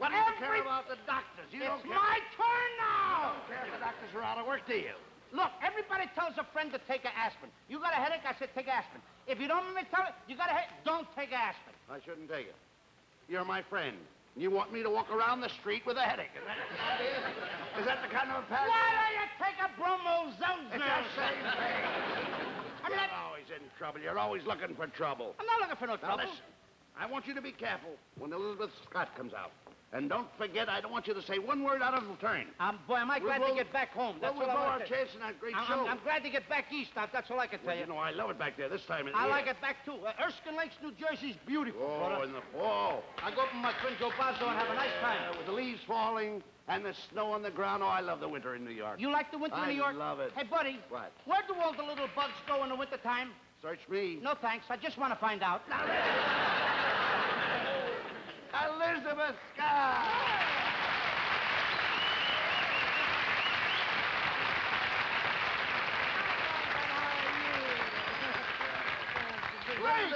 What do you care about the doctors? You don't It's care. my turn now. You don't care if the doctors are out of work, do you? Look, everybody tells a friend to take an aspirin. You got a headache? I said take aspirin. If you don't want me to tell it, you got a headache? Don't take aspirin. I shouldn't take it. You're my friend. You want me to walk around the street with a headache. Is that the kind of a pattern? Why don't you take a bromozone? It's the same thing. I mean, You're always in trouble. You're always looking for trouble. I'm not looking for no Now, trouble. listen. I want you to be careful when Elizabeth Scott comes out. And don't forget, I don't want you to say one word out of turn. Boy, am I glad to get back home. That's we'll what blow I our want to chance in that great I'm, show. I'm glad to get back east. That's all I can tell Well, you. you know, I love it back there this time of the I year. like it back, too. Erskine Lakes, New Jersey's beautiful, Oh, brother. in the fall. I go up with my friend Joe Bosco and have a nice time. With the leaves falling and the snow on the ground. Oh, I love the winter in New York. You like the winter in New York? I love it. Hey, buddy. What? Where do all the little bugs go in the wintertime? Search me. No, thanks. I just want to find out. Elizabeth Scott! Hey,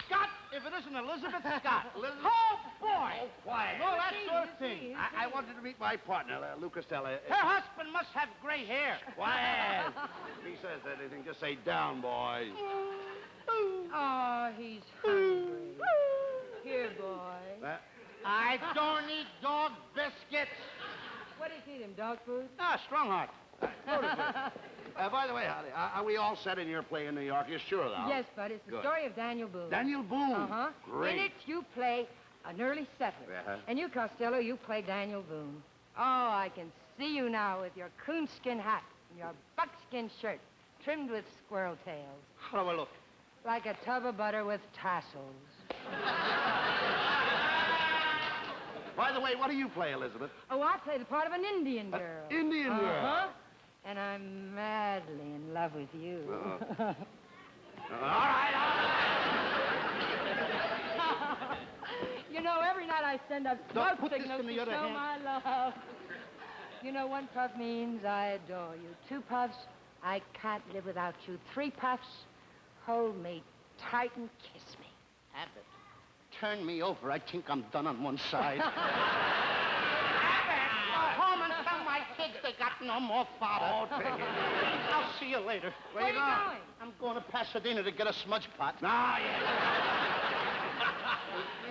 Scott, if it isn't Elizabeth Scott. Elizabeth- Oh, boy. Oh, quiet. No, that sort of thing. I wanted to meet my partner, Lou Costello. Her husband must have gray hair. Quiet. If he says anything, just say down, boy. Oh, he's hungry. Here, boy. I don't eat dog biscuits. What do you feed him, dog food? Ah, Strongheart. By the way, Holly, are we all set in your play in New York? You're sure, though? Yes, bud. It's the Good. story of Daniel Boone. Daniel Boone? Uh-huh. Great. In it, you play an early settler. Uh-huh. And you, Costello, you play Daniel Boone. Oh, I can see you now with your coonskin hat and your buckskin shirt trimmed with squirrel tails. How do I look? Like a tub of butter with tassels. By the way, what do you play, Elizabeth? Oh, I play the part of an Indian girl. Indian girl? Uh-huh. And I'm madly in love with you. All right. You know, every night I send up Don't smoke put this signals in the to other show hand. my love. You know, 1 puff means I adore you. 2 puffs, I can't live without you. 3 puffs, hold me tight and kiss me. Abbott, turn me over. I think I'm done on one side. Abbott, go home and tell my kids they got no more father. Oh, take it. I'll see you later. Where you going? I'm going to Pasadena to get a smudge pot. Ah, yeah.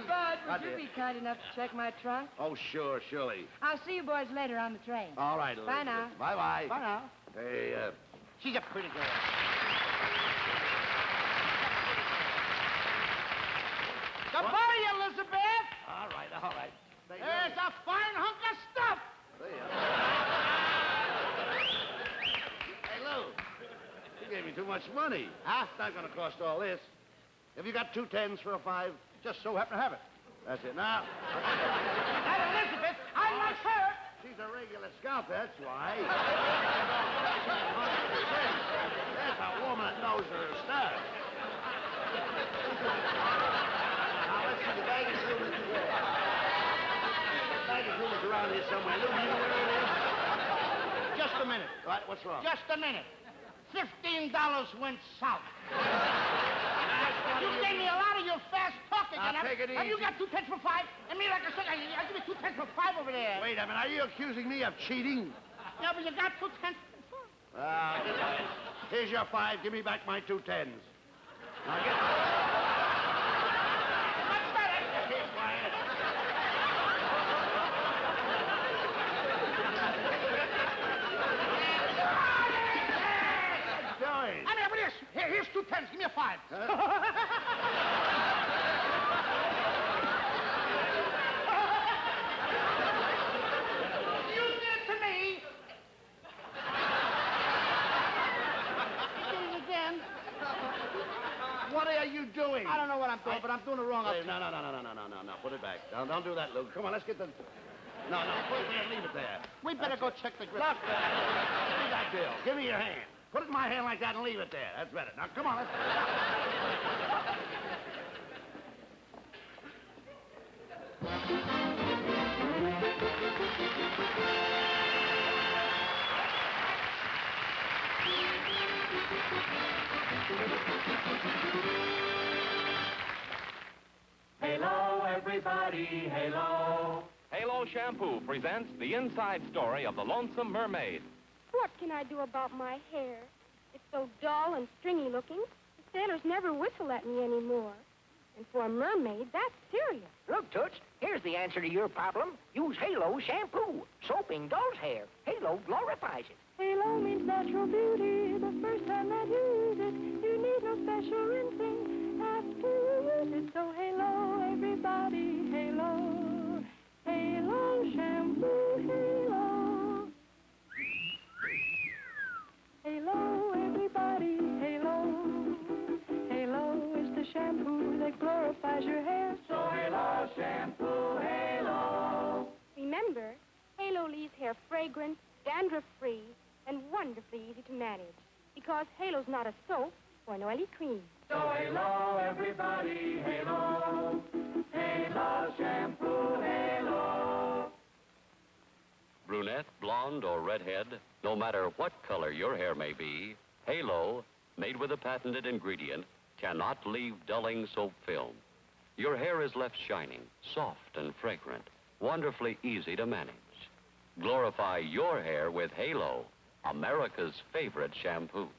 Bud, would Dear. you be kind enough to check my trunk? Oh, sure, surely. I'll see you boys later on the train. All right, Elizabeth. Bye now. Bye-bye. Bye now. Hey, She's a pretty girl. Goodbye, Elizabeth. all right. There's a fine hunk of stuff. Hey, Lou, you gave me too much money. Huh? It's not going to cost all this. Have you got 2 10s for a 5? Just so happen to have it. That's it. Now, That Elizabeth, I like her. she's a regular scout, that's why. That's a woman that knows her stuff. Now, let's see, the baggage room is where? The baggage room is around here somewhere. Lou, you know where it is? Just a minute. What? What's wrong? Just a minute. $15 went south. You gave me a lot of your fast talking. Now, and take it Have you easy. got 2 10s for 5? And me, like I said, I give you 2 10s for 5 over there. Wait a minute. Are you accusing me of cheating? Yeah, but you got 2 10s for 5. Here's your 5. Give me back my 2 10s. Now get... Keep quiet. I mean, what is? Here's 2 10s. Give me a 5. You did it to me. You did it again. What are you doing? I don't know what I'm doing, but I'm doing it wrong. Hey, no. Put it back. Don't do that, Luke. Come on, let's get the... No, put it there. Leave it there. We better go check the grip. Look, give me that bill. Give me your hand. Put it in my hand like that and leave it there. That's better. Now, come on, let's... Halo, everybody, halo. Halo Shampoo presents the inside story of the Lonesome Mermaid. What can I do about my hair? It's so dull and stringy looking. The sailors never whistle at me anymore. And for a mermaid, that's serious. Look, Toots, here's the answer to your problem. Use Halo shampoo. Soaping dulls hair. Halo glorifies it. Halo means natural beauty. The first time that you use it, you need no special rinsing after you use it. So Halo, everybody, Halo. Halo shampoo, Halo. Halo, everybody, Halo. Halo is the shampoo that glorifies your hair. So Halo shampoo, Halo. Remember, Halo leaves hair fragrant, dandruff-free, and wonderfully easy to manage. Because Halo's not a soap or an oily cream. So Halo, everybody, Halo. Halo shampoo, Halo. Brunette, blonde, or redhead, no matter what color your hair may be, Halo, made with a patented ingredient, cannot leave dulling soap film. Your hair is left shining, soft and fragrant, wonderfully easy to manage. Glorify your hair with Halo, America's favorite shampoo.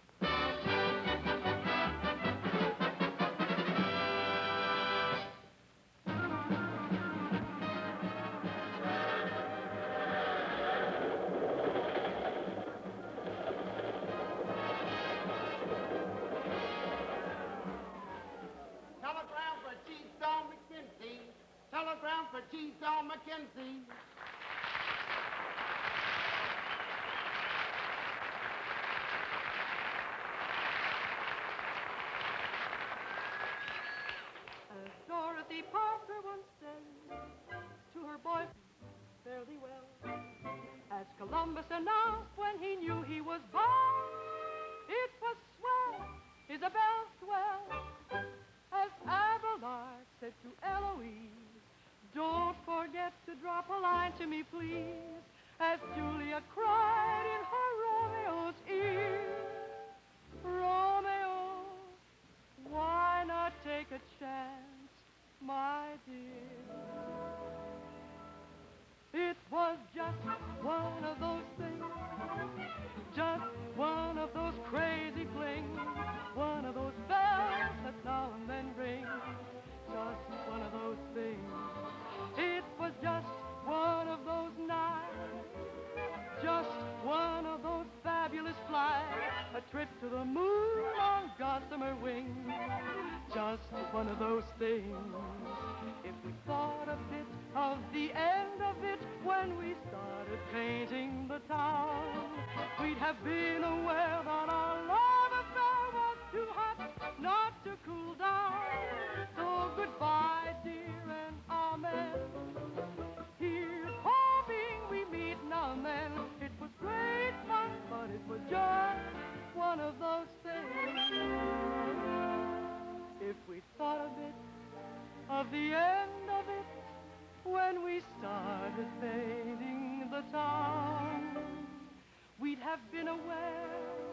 Telegram for G-Stone McKenzie. Telegram for G-Stone McKenzie. As Dorothy Parker once said to her boyfriend, fare thee well. As Columbus announced when he knew he was born, it was swell, Isabel swell. As Abelard said to Eloise, don't forget to drop a line to me, please. As Julia cried in her Romeo's ear, Romeo, why not take a chance, my dear? It was just one of those things, just one of those crazy flings, one of those bells that now and then ring, just one of those things. It was just one of those nights, just one of those fabulous flights, a trip to the moon on gossamer wings, just one of those things. If we thought a bit of the end of it when we started painting the town, we'd have been aware that our love affair was too hot not to cool down. So goodbye, dear, and amen. Here's hoping we meet now and then. It was great fun, but it was just one of those things. If we thought a bit of the end of it when we started painting the town, we'd have been aware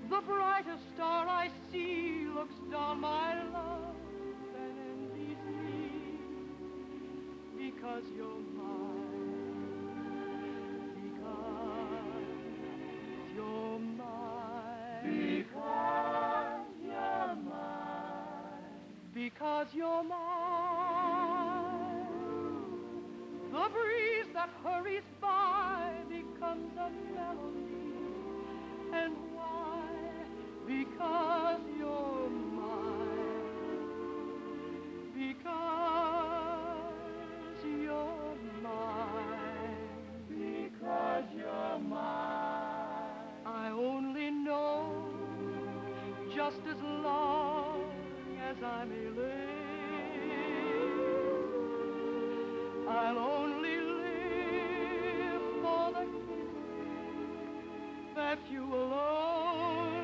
The brightest star I see looks down my love and envies me because you're mine, because you're mine, because you're mine, because you're mine. The breeze that hurries by becomes a melody, and why? Because you're mine, because you're mine, because you're mine. I only know just as long as I may live, I'll only live for the kisses that you alone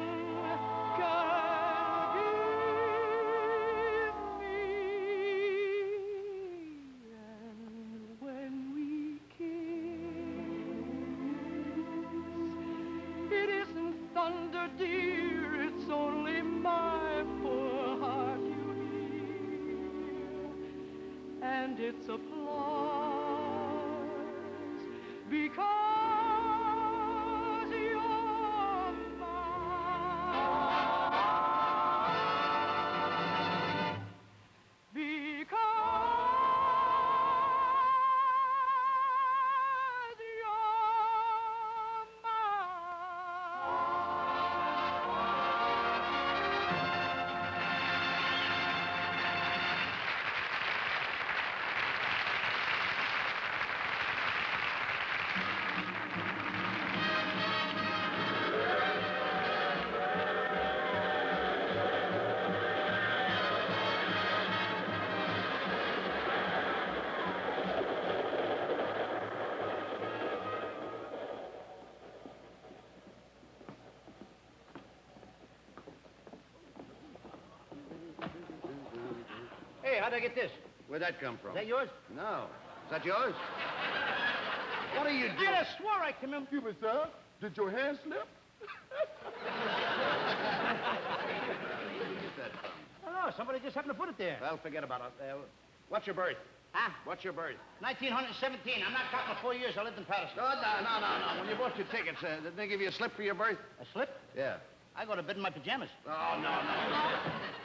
can give me. And when we kiss, it isn't thunder, dear, it's only my poor heart you hear. And it's applause because you're mine. Because you're Hey, how'd I get this? Where'd that come from? Is that yours? No. Is that yours? What are you doing? I just swore I came in. Excuse me, sir. Did your hand slip? Where'd that from? I don't know. Somebody just happened to put it there. Well, forget about it. What's your birth? Huh? What's your birth? 1917. I'm not counting the 4 years I lived in Patterson. No. When you bought your tickets, did they give you a slip for your birth? A slip? Yeah. I go to bed in my pajamas. Oh, no.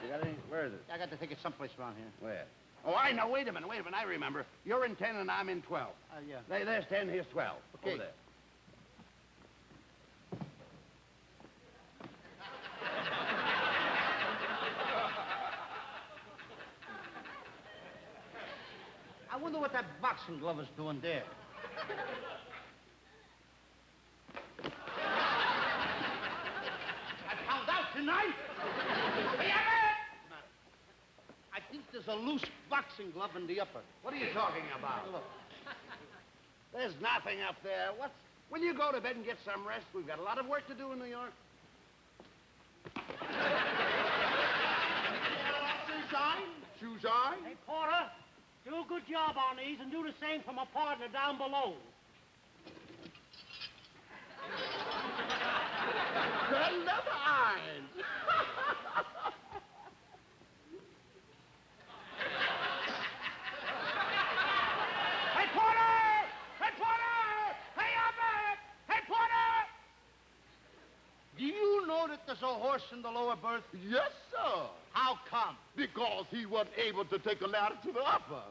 You got any? Where is it? I got the ticket someplace around here. Where? Oh, I know. Wait a minute. I remember. You're in 10 and I'm in 12. Yeah. There's 10, here's 12. Okay. Over there. I wonder what that boxing glove is doing there. I found out tonight. Hey, Abbott! I think there's a loose boxing glove in the upper. What are you talking about? Look. There's nothing up there. Will you go to bed and get some rest? We've got a lot of work to do in New York. Shoes on? Shoes on? Hey, Porter, do a good job on these and do the same for my partner down below. Good enough eyes. Hey, Porter! Hey, Porter! Hey, Abbott! Hey, Porter! Do you know that there's a horse in the lower berth? Yes, sir. How come? Because he wasn't able to take a ladder to the upper.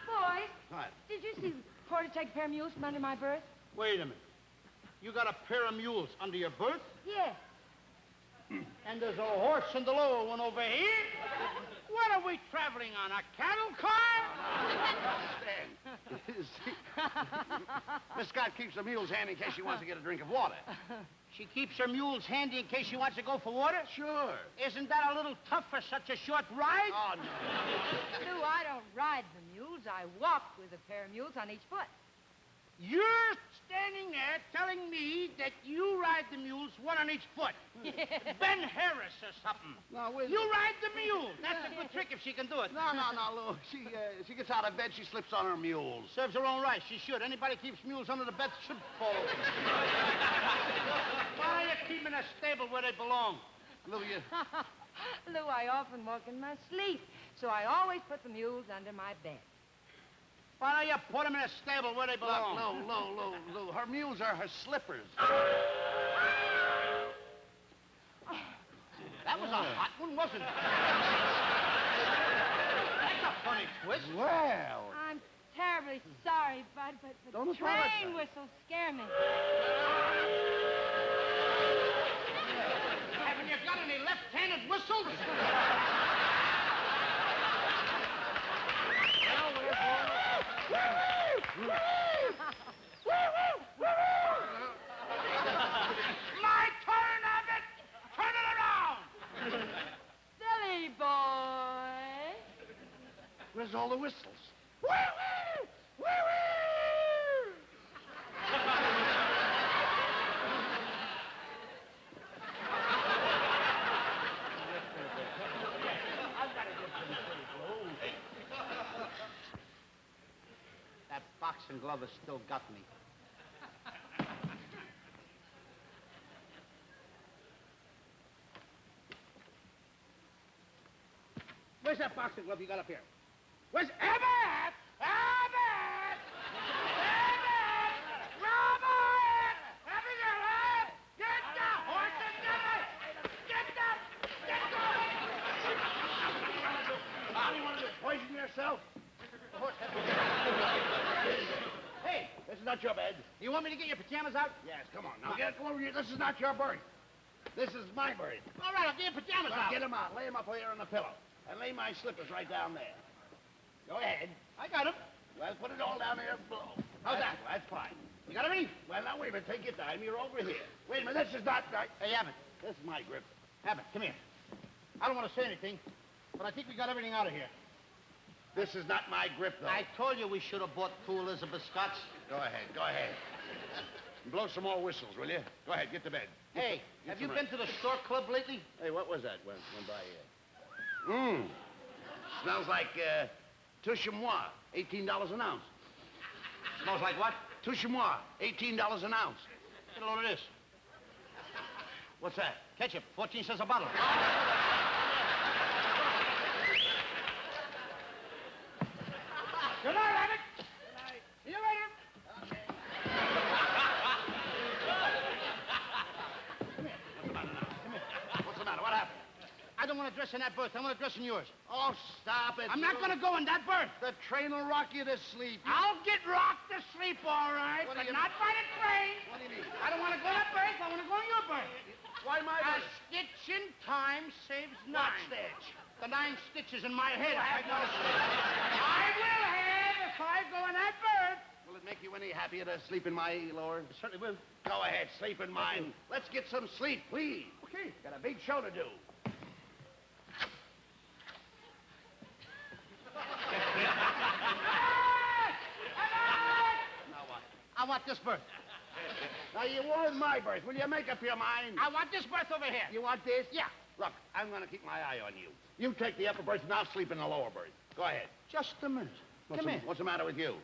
Boys, What? did you see Porter take a pair of mules from under my berth? Wait a minute. You got a pair of mules under your berth? Yes. And there's a horse in the lower one over here? What are we traveling on, a cattle car? Miss Scott keeps the mule's handy in case she wants to get a drink of water. She keeps her mules handy in case she wants to go for water? Sure. Isn't that a little tough for such a short ride? Oh, no. Lou, I don't ride the mules. I walk with a pair of mules on each foot. You're standing there telling me that you ride the mules, one on each foot. Ben Harris or something. No, You ride the mule. That's a good trick if she can do it. No, Lou. She gets out of bed, she slips on her mules. Serves her own right. She should. Anybody keeps mules under the bed should fall over. Why are you keeping a stable where they belong? Lou, you... Lou, I often walk in my sleep, so I always put the mules under my bed. Why don't you put them in a stable where they belong? Look, Lou. Her mules are her slippers. That was a hot one, wasn't it? That's a funny twist. Well. I'm terribly sorry, Bud, but Don't the train apologize. whistles scare me. Haven't you got any left-handed whistles? My turn of it! Turn it around! Silly boy. Where's all the whistles? That boxing glove has still got me. Where's that boxing glove you got up here? Where's Abbott? Abbott! Abbott! Robert! Abigail! Get the horses down! Get them! Get them! What do you want to do? Poison yourself? The horse has... Hey, This is not your bed. you want me to get your pajamas out? Yes, come on. Now, get over here. This is not your berth. This is my berth. All right, I'll get your pajamas Well, out. get them out. Lay them up here on the pillow. And lay my slippers right down there. Go ahead. I got them. Well, put it all down there below. How's that? That's fine. You got everything? Well, now, wait a minute. Take your time. You're over here. Wait a minute. This is not... Hey, Abbott. This is my grip. Abbott, come here. I don't want to say anything, but I think we got everything out of here. This is not my grip, though. I told you we should have bought 2 Elizabeth Scotts. Go ahead. Go ahead. Blow some more whistles, will you? Go ahead. Get to bed. Hey, have you been to the Stork Club lately? Hey, what was that went by here? Smells like, Touche-moi, $18 an ounce. Smells like what? Touche-moi, $18 an ounce. Get a load of this. What's that? Ketchup, 14 cents a bottle. Good night, Abbott. Good night. See you later. What's the matter? What happened? I don't want to dress in that berth. I want to dress in yours. Oh, stop it. I'm not going to go in that berth. The train will rock you to sleep. I'll get rocked to sleep, all right, What but do you not by the train. What do you mean? I don't want to go in that berth. I want to go in your berth. Why my A berth? stitch in time saves 9. What stitch? The 9 stitches in my head. I will have if I go in that berth. Will it make you any happier to sleep in my lower? It certainly will. Go ahead, sleep in mine. Let's get some sleep, please. Okay. Got a big show to do. Now what? I want this berth. Now, you want my berth. Will you make up your mind? I want this berth over here. You want this? Yeah. Look, I'm going to keep my eye on you. You take the upper berth, and I'll sleep in the lower berth. Go ahead. Just a minute. Come here. What's the matter with you?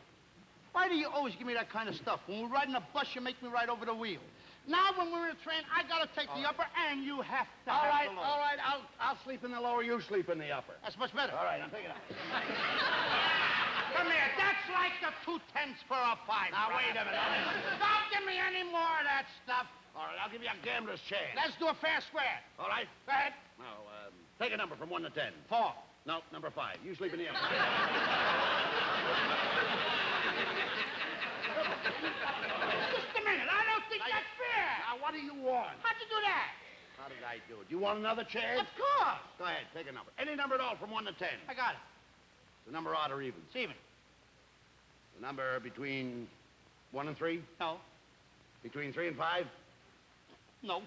Why do you always give me that kind of stuff? When we're riding a bus, you make me ride over the wheel. Now, when we're in a train, I gotta take the upper, and you have to All have right, the lower. all right. I'll sleep in the lower. You sleep in the upper. That's much better. All right, I'm taking it. Come here. That's like the 2 tenths for a 5. Now, wait a minute. Don't give me any more of that stuff. All right, I'll give you a gambler's chance. Let's do a fair square. All right? Go ahead. Now, take a number from 1 to 10. 4. No, number 5. You sleep in the upper. Just a minute. I don't think that's fair. Now, what do you want? How'd you do that? How did I do it? You want another chance? Of course. Go ahead, take a number. Any number at all from 1 to 10. I got it. The number odd or even? It's even. The number between 1 and 3? No. Between 3 and 5? No.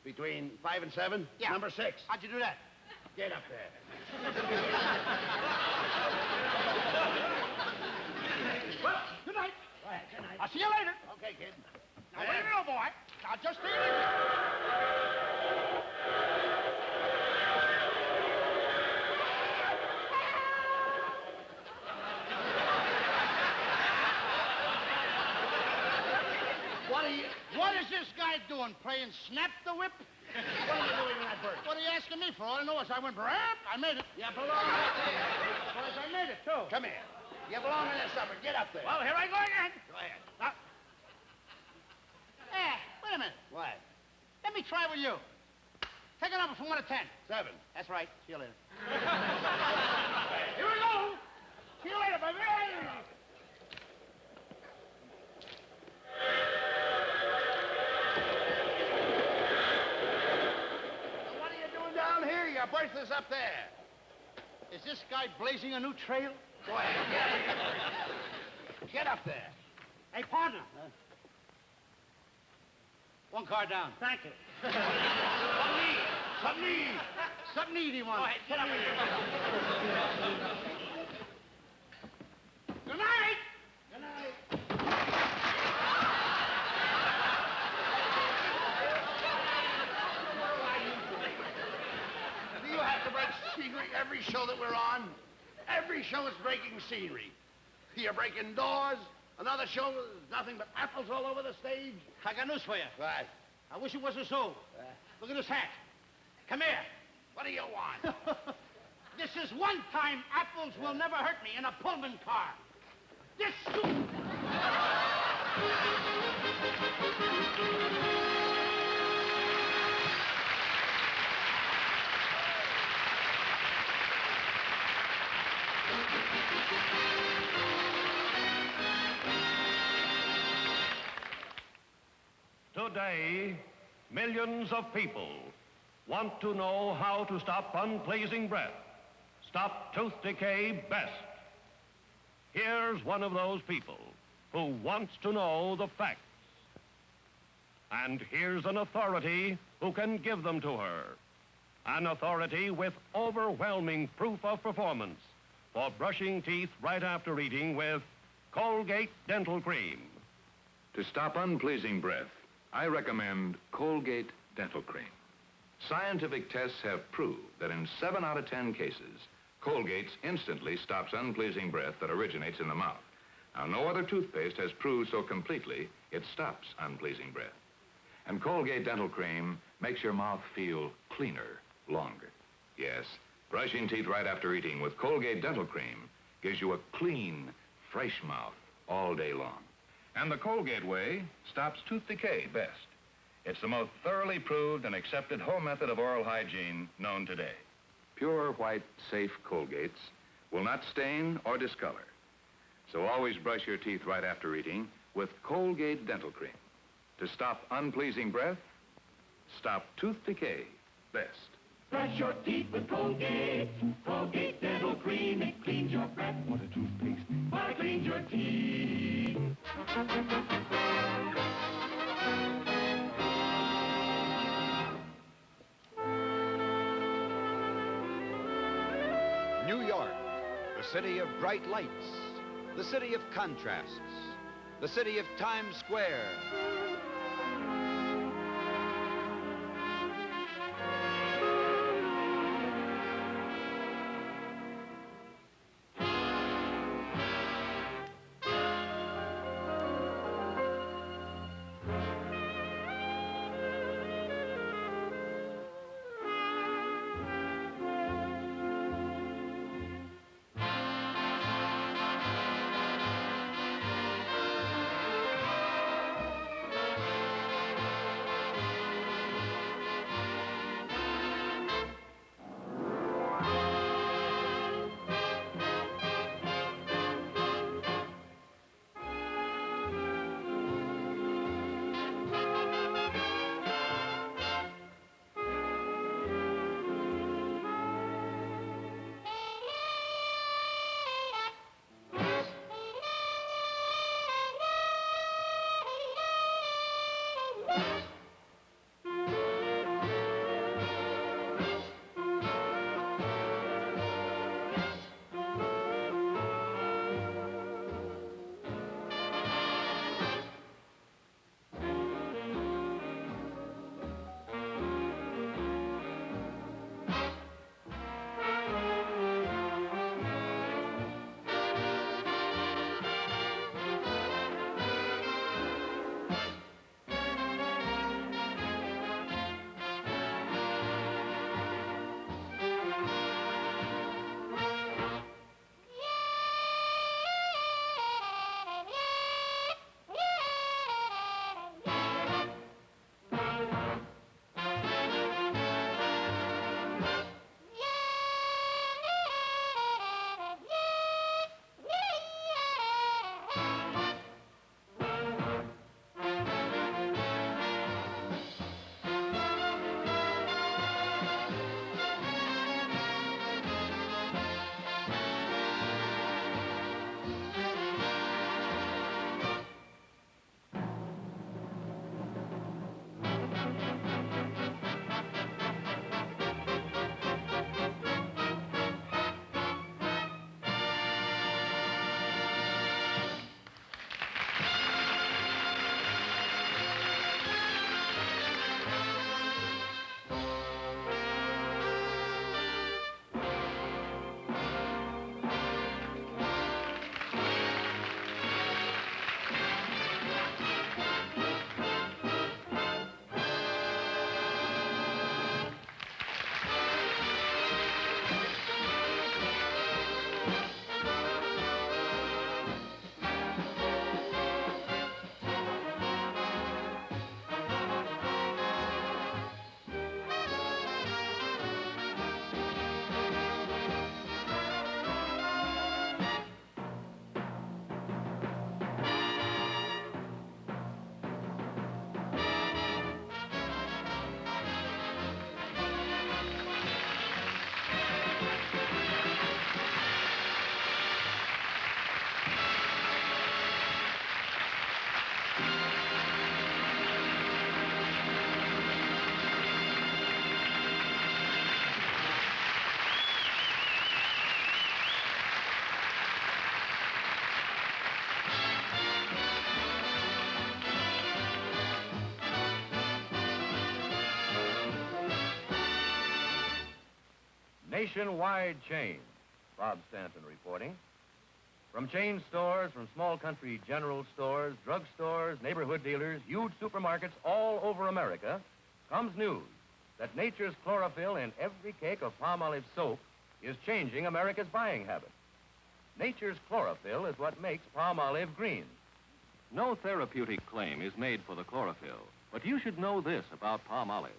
Between 5 and 7? Yeah. Number 6. How'd you do that? Get up there. Well, good night. Go ahead, good night. I'll see you kid. Now, wait a minute, boy. Now, just a minute. What is this guy doing? Playing snap the whip? What are you doing in that bird? What are you asking me for? All I know is I went brap, I made it. You belong right there. Well, I made it, too. Come here. You belong in there somewhere. Get up there. Well, here I go again. Go ahead. Now. Hey, wait a minute. What? Let me try with you. Take a number from 1 to 10. 7. That's right. See you later. Here we go. See you later, baby. What are you doing down here? Your berth is up there. Is this guy blazing a new trail? Go ahead. Get up there. Hey, partner. One car down. Thank you. Something easy one. Go ahead, get up here. Good night. Good night. Do you have to break scenery every show that we're on? Every show is breaking scenery. You're breaking doors. Another show, nothing but apples all over the stage. I got news for you. What? I wish it wasn't so. Look at this hat. Come here. What do you want? This is one time apples will never hurt me in a Pullman car. This suit. Today, millions of people want to know how to stop unpleasing breath, stop tooth decay best. Here's one of those people who wants to know the facts. And here's an authority who can give them to her. An authority with overwhelming proof of performance for brushing teeth right after eating with Colgate Dental Cream. To stop unpleasing breath, I recommend Colgate Dental Cream. Scientific tests have proved that in 7 out of 10 cases, Colgate's instantly stops unpleasing breath that originates in the mouth. Now, no other toothpaste has proved so completely it stops unpleasing breath. And Colgate Dental Cream makes your mouth feel cleaner longer. Yes, brushing teeth right after eating with Colgate Dental Cream gives you a clean, fresh mouth all day long. And the Colgate way stops tooth decay best. It's the most thoroughly proved and accepted home method of oral hygiene known today. Pure, white, safe Colgates will not stain or discolor. So always brush your teeth right after eating with Colgate Dental Cream. To stop unpleasing breath, stop tooth decay best. Brush your teeth with Colgate. Colgate Dental Cream. It cleans your breath. What a toothpaste. But it cleans your teeth. New York, the city of bright lights, the city of contrasts, the city of Times Square. Nationwide chain. Bob Stanton reporting. From chain stores, from small country general stores, drug stores, neighborhood dealers, huge supermarkets all over America, comes news that nature's chlorophyll in every cake of palm olive soap is changing America's buying habits. Nature's chlorophyll is what makes palm olive green. No therapeutic claim is made for the chlorophyll, but you should know this about palm olive.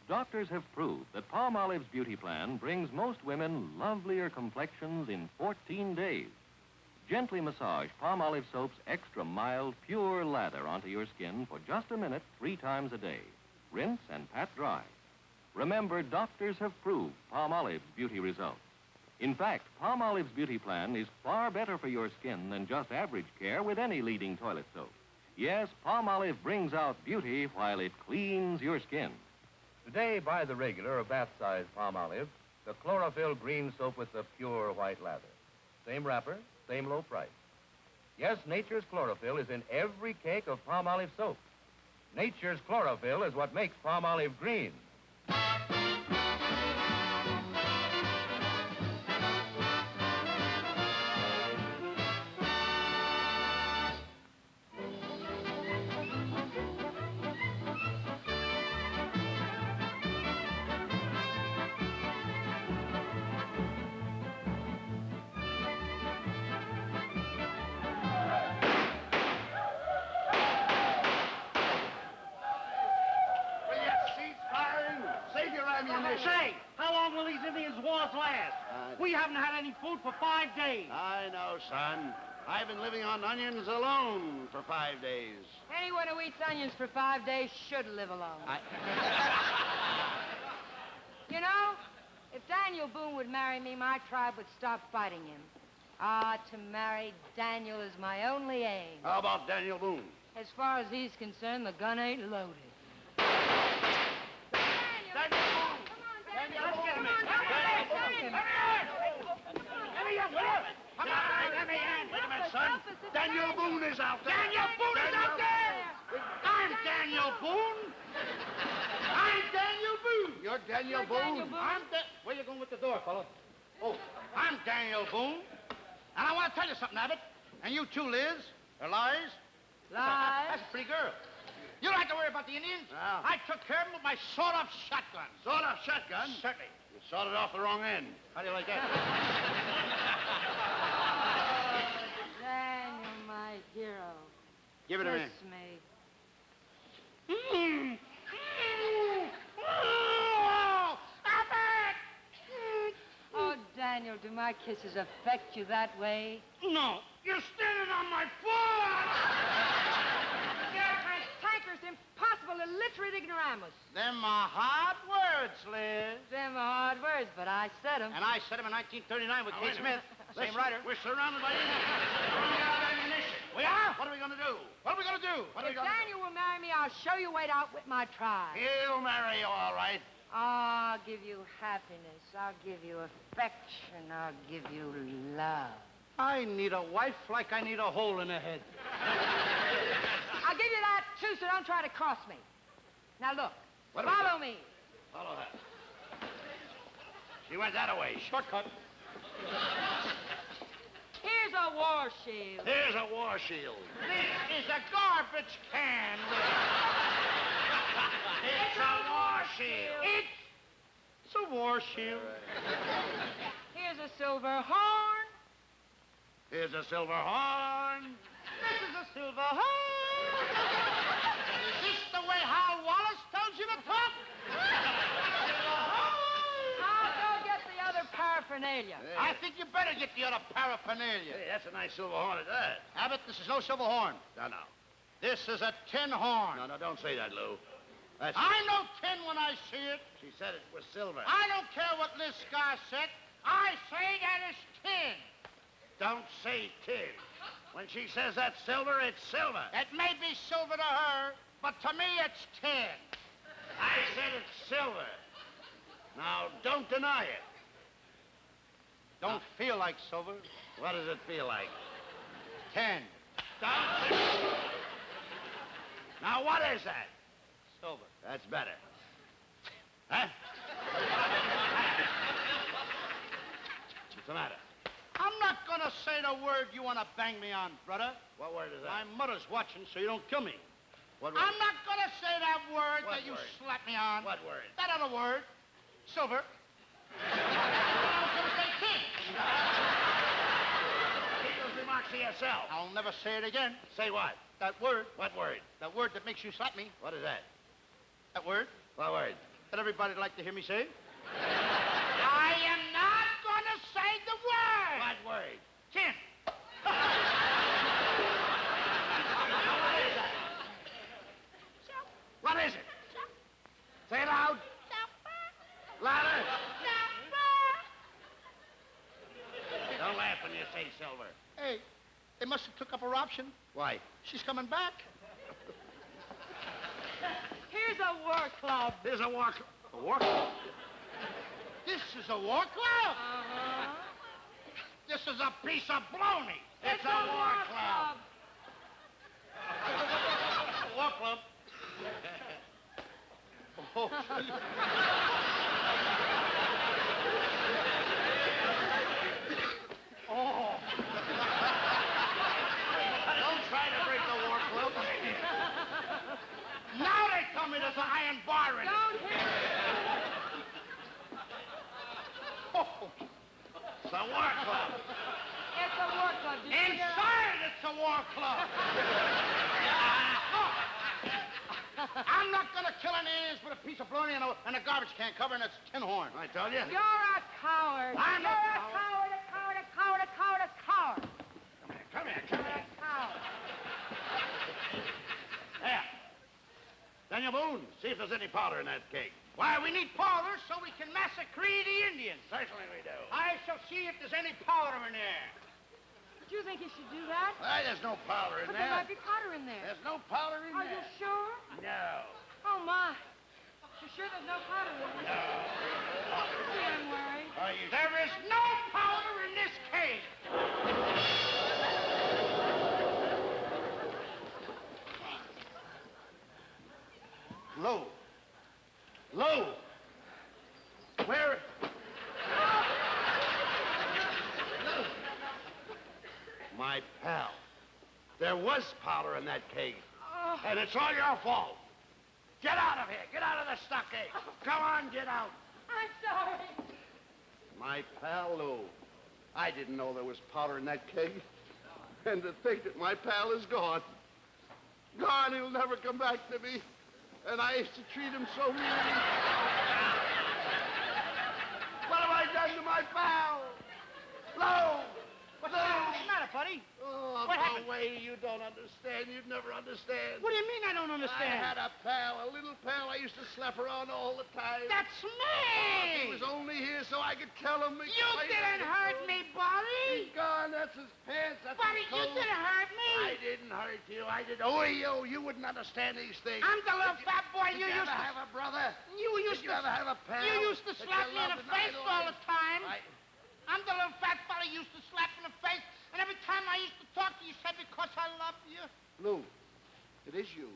Doctors have proved that palm olive's beauty plan brings most women lovelier complexions in 14 days. Gently massage palm olive soap's extra mild, pure lather onto your skin for just a minute 3 times a day. Rinse and pat dry. Remember, doctors have proved palm olive's beauty results. In fact, palm olive's beauty plan is far better for your skin than just average care with any leading toilet soap. Yes, palm olive brings out beauty while it cleans your skin. Today, buy the regular or bath-size palm olive, the chlorophyll green soap with the pure white lather. Same wrapper, same low price. Yes, nature's chlorophyll is in every cake of palm olive soap. Nature's chlorophyll is what makes palm olive green. Say, how long will these Indians' wars last? We haven't had any food for 5 days. I know, son. I've been living on onions alone for 5 days. Anyone who eats onions for 5 days should live alone. You know, if Daniel Boone would marry me, my tribe would stop fighting him. Ah, to marry Daniel is my only aim. How about Daniel Boone? As far as he's concerned, the gun ain't loaded. Daniel Boone is out there. Daniel Boone is out there! I'm Daniel Boone. I'm Daniel Boone. You're Daniel Boone? Where you going with the door, fella? Oh, I'm Daniel Boone. And I want to tell you something, Abbott. And you too, Liz. Or Lies. Lies? That's a pretty girl. You don't have to worry about the Indians. No. I took care of them with my sawed-off shotgun. Sawed-off shotgun? Certainly. You sawed it off the wrong end. How do you like that? Daniel, my hero. Give it to me. Kiss me. Oh, Daniel, do my kisses affect you that way? No. You're standing on my foot! Tankers, impossible, illiterate ignoramus. Them are hard words, Liz. Them are hard words, but I said them. And I said them in 1939 with Kate Smith. Same Listen, writer. We're surrounded by Indians. Running out of ammunition. We are? What are we going to do? What are we going to do? If Daniel will marry me, I'll show you a way to outwit my tribe. He'll marry you, all right. I'll give you happiness. I'll give you affection. I'll give you love. I need a wife like I need a hole in the head. I'll give you that, too, so don't try to cross me. Now, look. Follow me. Follow her. She went that way. Shortcut. Here's a war shield. Here's a war shield. This is a garbage can. It's a war shield. It's a war shield. Here's a silver horn. Here's a silver horn. This is a silver horn. Is this the way Hal Wallace tells you to talk? I'll go get the other paraphernalia. Hey. I think you better get the other paraphernalia. Hey, that's a nice silver horn at that. Abbott, this is no silver horn. No. This is a tin horn. No, don't say that, Lou. That's... I know tin when I see it. She said it was silver. I don't care what Liz Scar said. I say that it's tin. Don't say tin. When she says that's silver, it's silver. It may be silver to her, but to me it's tin. I said it's silver. Now, don't deny it. Don't feel like silver. What does it feel like? Tin. Now, what is that? Silver. That's better. Huh? What's the matter? I'm not gonna say the word you wanna bang me on, brother. What word is that? My mother's watching, so you don't kill me. What word? I'm not gonna say that word What that you word? slap me on. What word? That other word. Silver. I'm gonna say tin. Keep those remarks to yourself. I'll never say it again. Say what? That word. What word? That word that makes you slap me. What is that? That word. What word? That everybody'd like to hear me say. I am not gonna say the word. What word? Tin. What is it? Say it loud. Louder. Don't laugh when you say silver. Hey, they must have took up her option. Why? She's coming back. Here's a war club. There's a war club. A war club? This is a war club? Uh-huh. This is a piece of baloney. It's a war club. A war club? Oh, oh. Don't try to break the war club. Now they tell me there's an iron bar in it. Don't hit me. Oh. It's a war club. It's a war club. Did you hear? Inside, it's a war club. I'm not going to kill any aliens with a piece of bologna and a garbage can covering its tin horn. I told you. You're a coward. I'm You're a a coward, a coward, a coward, a coward, a coward. Come here. You're a coward. There. Daniel Boone, see if there's any powder in that cake. Why, we need powder so we can massacre the Indians. Certainly we do. I shall see if there's any powder in there. Do you think you should do that? Why, there's no powder in But there. there might be powder in there. There's no powder in Are there. you sure? No. Oh, my. You're sure there's no powder in there? No. Gee, I'm worried. Are you There is no powder in this cake. Lou. Lou. Where? Lou. My pal. There was powder in that cake. Oh. And it's all your fault. Get out of here. Get out of the stockade. Come on, get out. I'm sorry. My pal Lou. I didn't know there was powder in that cake. And to think that my pal is gone. Gone, he'll never come back to me. And I used to treat him so mean. What have I done to my pal? Lou! What's the matter, buddy? Oh, What happened? no way. You don't understand. You'd never understand. What do you mean I don't understand? I had a pal, a little pal. I used to slap around all the time. That's He me! was only here so I could tell him. You didn't hurt me, Buddy! He's gone. That's his pants. That's Buddy, his you coat. didn't hurt me! I didn't hurt you. I didn't. Oh, you wouldn't understand these things. I'm the little fat boy Did you you used ever to... have a brother? You used Did you to... ever have a pal? You used to that slap you me in loved the and face idolized? all the time. I'm the little fat fella you used to slap in the face, and every time I used to talk to you, you said, because I love you. Lou, it is you.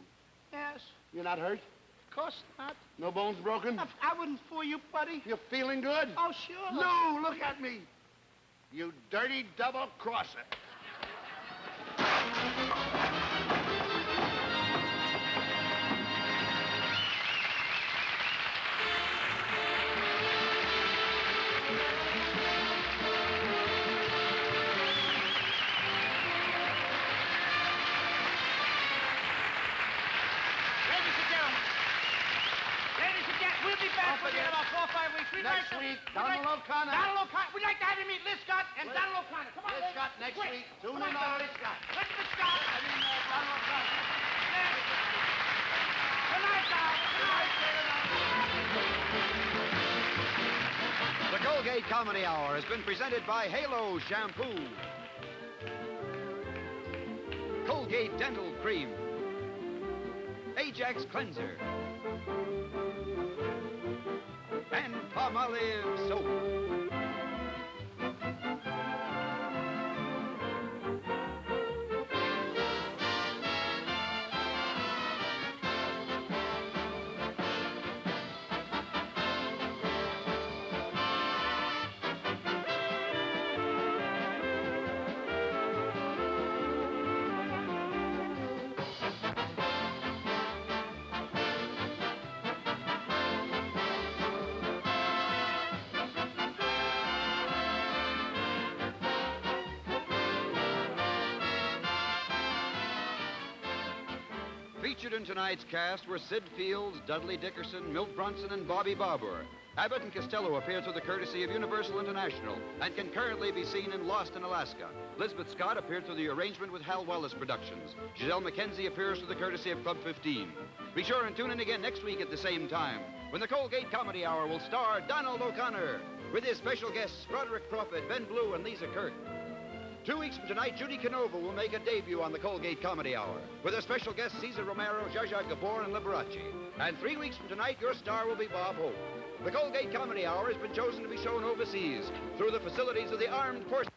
Yes, You're not hurt? of course not. No bones broken? I wouldn't fool you, buddy. You're feeling good? Oh, sure. Lou, look at me. You dirty double-crosser. We'll be back with you in about 4 or 5 weeks. Next week, Donald O'Connor. Donald O'Connor. We'd like to have you meet Liz Scott and Donald O'Connor. Come on, Liz Scott next Quick. week. Soon Come on, enough. Liz Scott. Let's Liz Scott. Donald O'Connor. Good night, Donald. The Colgate Comedy Hour has been presented by Halo Shampoo. Colgate Dental Cream, Ajax Cleanser, and Palmolive Soap. Featured in tonight's cast were Sid Fields, Dudley Dickerson, Milt Brunson, and Bobby Barbour. Abbott and Costello appear through the courtesy of Universal International and can currently be seen in Lost in Alaska. Elizabeth Scott appeared through the arrangement with Hal Wallace Productions. Giselle McKenzie appears through the courtesy of Club 15. Be sure and tune in again next week at the same time when the Colgate Comedy Hour will star Donald O'Connor with his special guests Broderick Profit, Ben Blue, and Lisa Kirk. 2 weeks from tonight, Judy Canova will make a debut on the Colgate Comedy Hour with her special guests Cesar Romero, Zsa Zsa Gabor, and Liberace. And 3 weeks from tonight, your star will be Bob Hope. The Colgate Comedy Hour has been chosen to be shown overseas through the facilities of the Armed Forces.